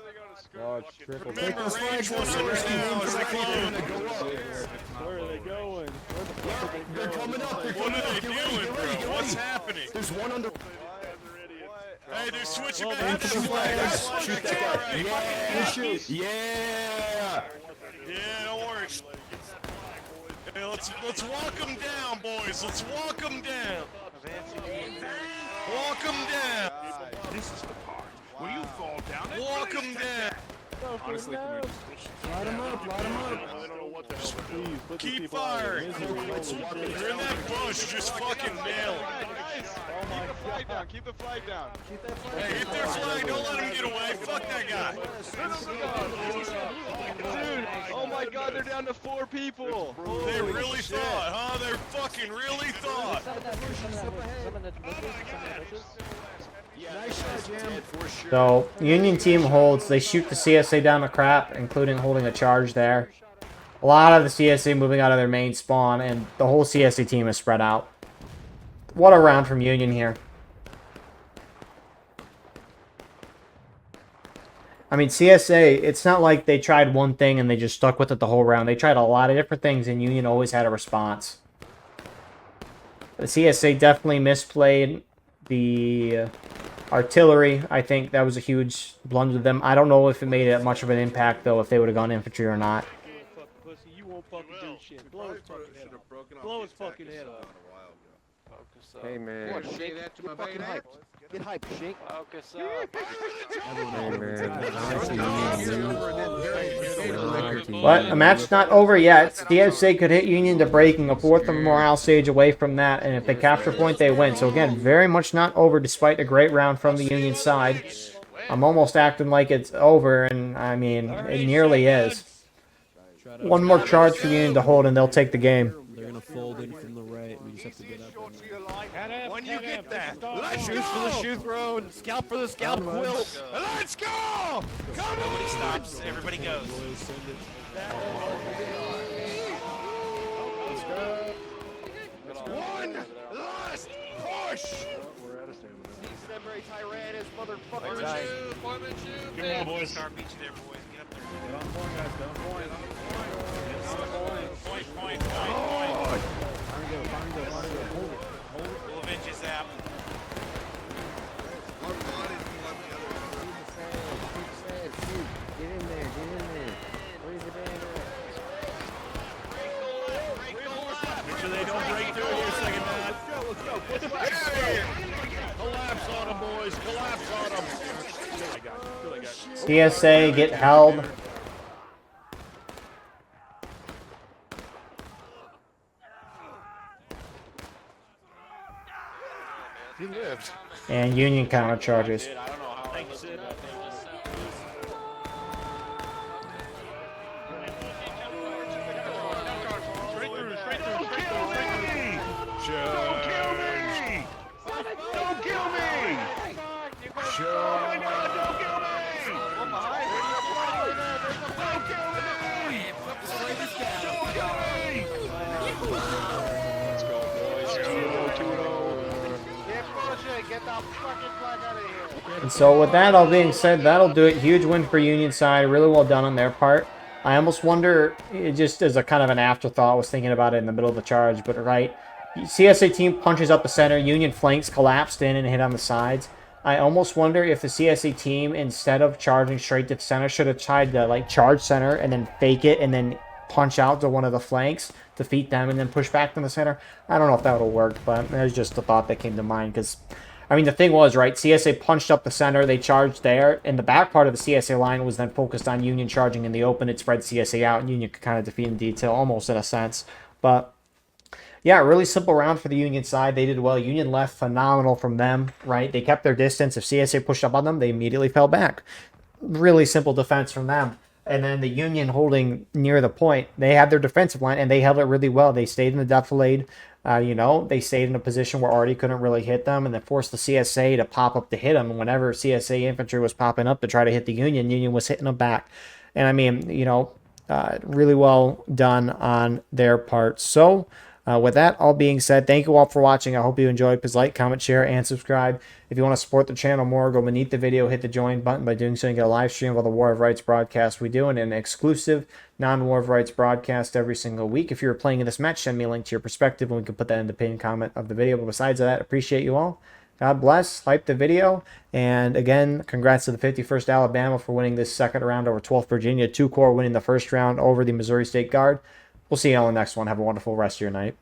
Oh, it's triple. Remember, Take those range flags out, 1 Sherrick. now is They're closed. Where are they going? They're coming up. They're What coming are up. they Get ready, doing, get bro? ready, get What's ready. happening? There's one under. Hey, they're switching Well, back to the flags. Shoot that guy. Yeah, shoot. Yeah. Yeah, don't worry. Hey, let's walk them down, boys. Let's walk them down. Walk them down. This is the part where you fall down and Walk them down. Honestly, can we just light him up, light him up. I don't know what the hell. Please, put these Keep people out of firing. their misery. You're in that bush. Just fucking nail it. Keep the flag down. Keep the flag down. Hey, hit their flag. Don't let him get away. Fuck that guy. Dude, oh my God, they're down to 4 people. They really thought, huh? They fucking really thought. Nice shot, Jam. So, Union team holds. They shoot the CSA down to crap, including holding a charge there. A lot of the CSA moving out of their main spawn, and the whole CSA team is spread out. What a round from Union here. I mean, CSA, it's not like they tried one thing and they just stuck with it the whole round. They tried a lot of different things, and Union always had a response. The CSA definitely misplayed the artillery. I think that was a huge blunder to them. I don't know if it made much of an impact, though, if they would have gone infantry or not. You won't fucking do shit. Blow his fucking head off. Blow his fucking head off. Hey, man. What, say that to my fucking hyped. Get hyped, Shake. Focus up. But a match not over yet. CSA could hit Union to breaking, a 4th of morale stage away from that, and if they capture point, they win. So again, very much not over, despite a great round from the Union side. I'm almost acting like it's over, and I mean, it nearly is. One more charge for Union to hold, and they'll take the game. They're gonna fold in from the right. We just have to get up. When you get that, Let's shoot for the shoe throw and scalp for the scalp quill. let's go! Come Nobody stops. Everybody goes. One last push! Come on, boys. Start beat you there, boys. Get up there. Get on point, guys. Get on point. Point. We'll avenge his app. Get in there, get in there. Where's the band Make sure they don't break through here, second man. Let's go. Put the back. Collapse on them, boys. Collapse on them. CSA get held. He lived. And Union counter charges. I don't know how. Thanks, Sid. And so with that all being said, that'll do it. Huge win for Union side. Really well done on their part. I almost wonder, it just as a kind of an afterthought, I was thinking about it in the middle of the charge, but right, CSA team punches up the center, Union flanks collapsed in and hit on the sides. I almost wonder if the CSA team, instead of charging straight to the center, should have tried to like charge center and then fake it and then punch out to one of the flanks, defeat them, and then push back from the center. I don't know if that would have worked, but it was just a thought that came to mind because, I mean, the thing was, right, CSA punched up the center, they charged there, and the back part of the CSA line was then focused on Union charging in the open. It spread CSA out, and Union could kind of defeat in detail, almost in a sense. But, yeah, really simple round for the Union side. They did well. Union left phenomenal from them, right? They kept their distance. If CSA pushed up on them, they immediately fell back. Really simple defense from them. And then the Union holding near the point, they had their defensive line, and they held it really well. They stayed in the defilade. They stayed in a position where Artie couldn't really hit them, and then forced the CSA to pop up to hit them. And whenever CSA infantry was popping up to try to hit the Union was hitting them back. And I mean, really well done on their part. So With that all being said, thank you all for watching. I hope you enjoyed. Please like, comment, share, and subscribe. If you want to support the channel more, go beneath the video, hit the join button. By doing so, you get a live stream of all the War of Rights broadcasts we do, and an exclusive non-War of Rights broadcast every single week. If you're playing in this match, send me a link to your perspective, and we can put that in the pinned comment of the video. But besides that, appreciate you all. God bless. Like the video. And again, congrats to the 51st Alabama for winning this second round over 12th Virginia. 2 Corps winning the first round over the Missouri State Guard. We'll see you on the next one. Have a wonderful rest of your night.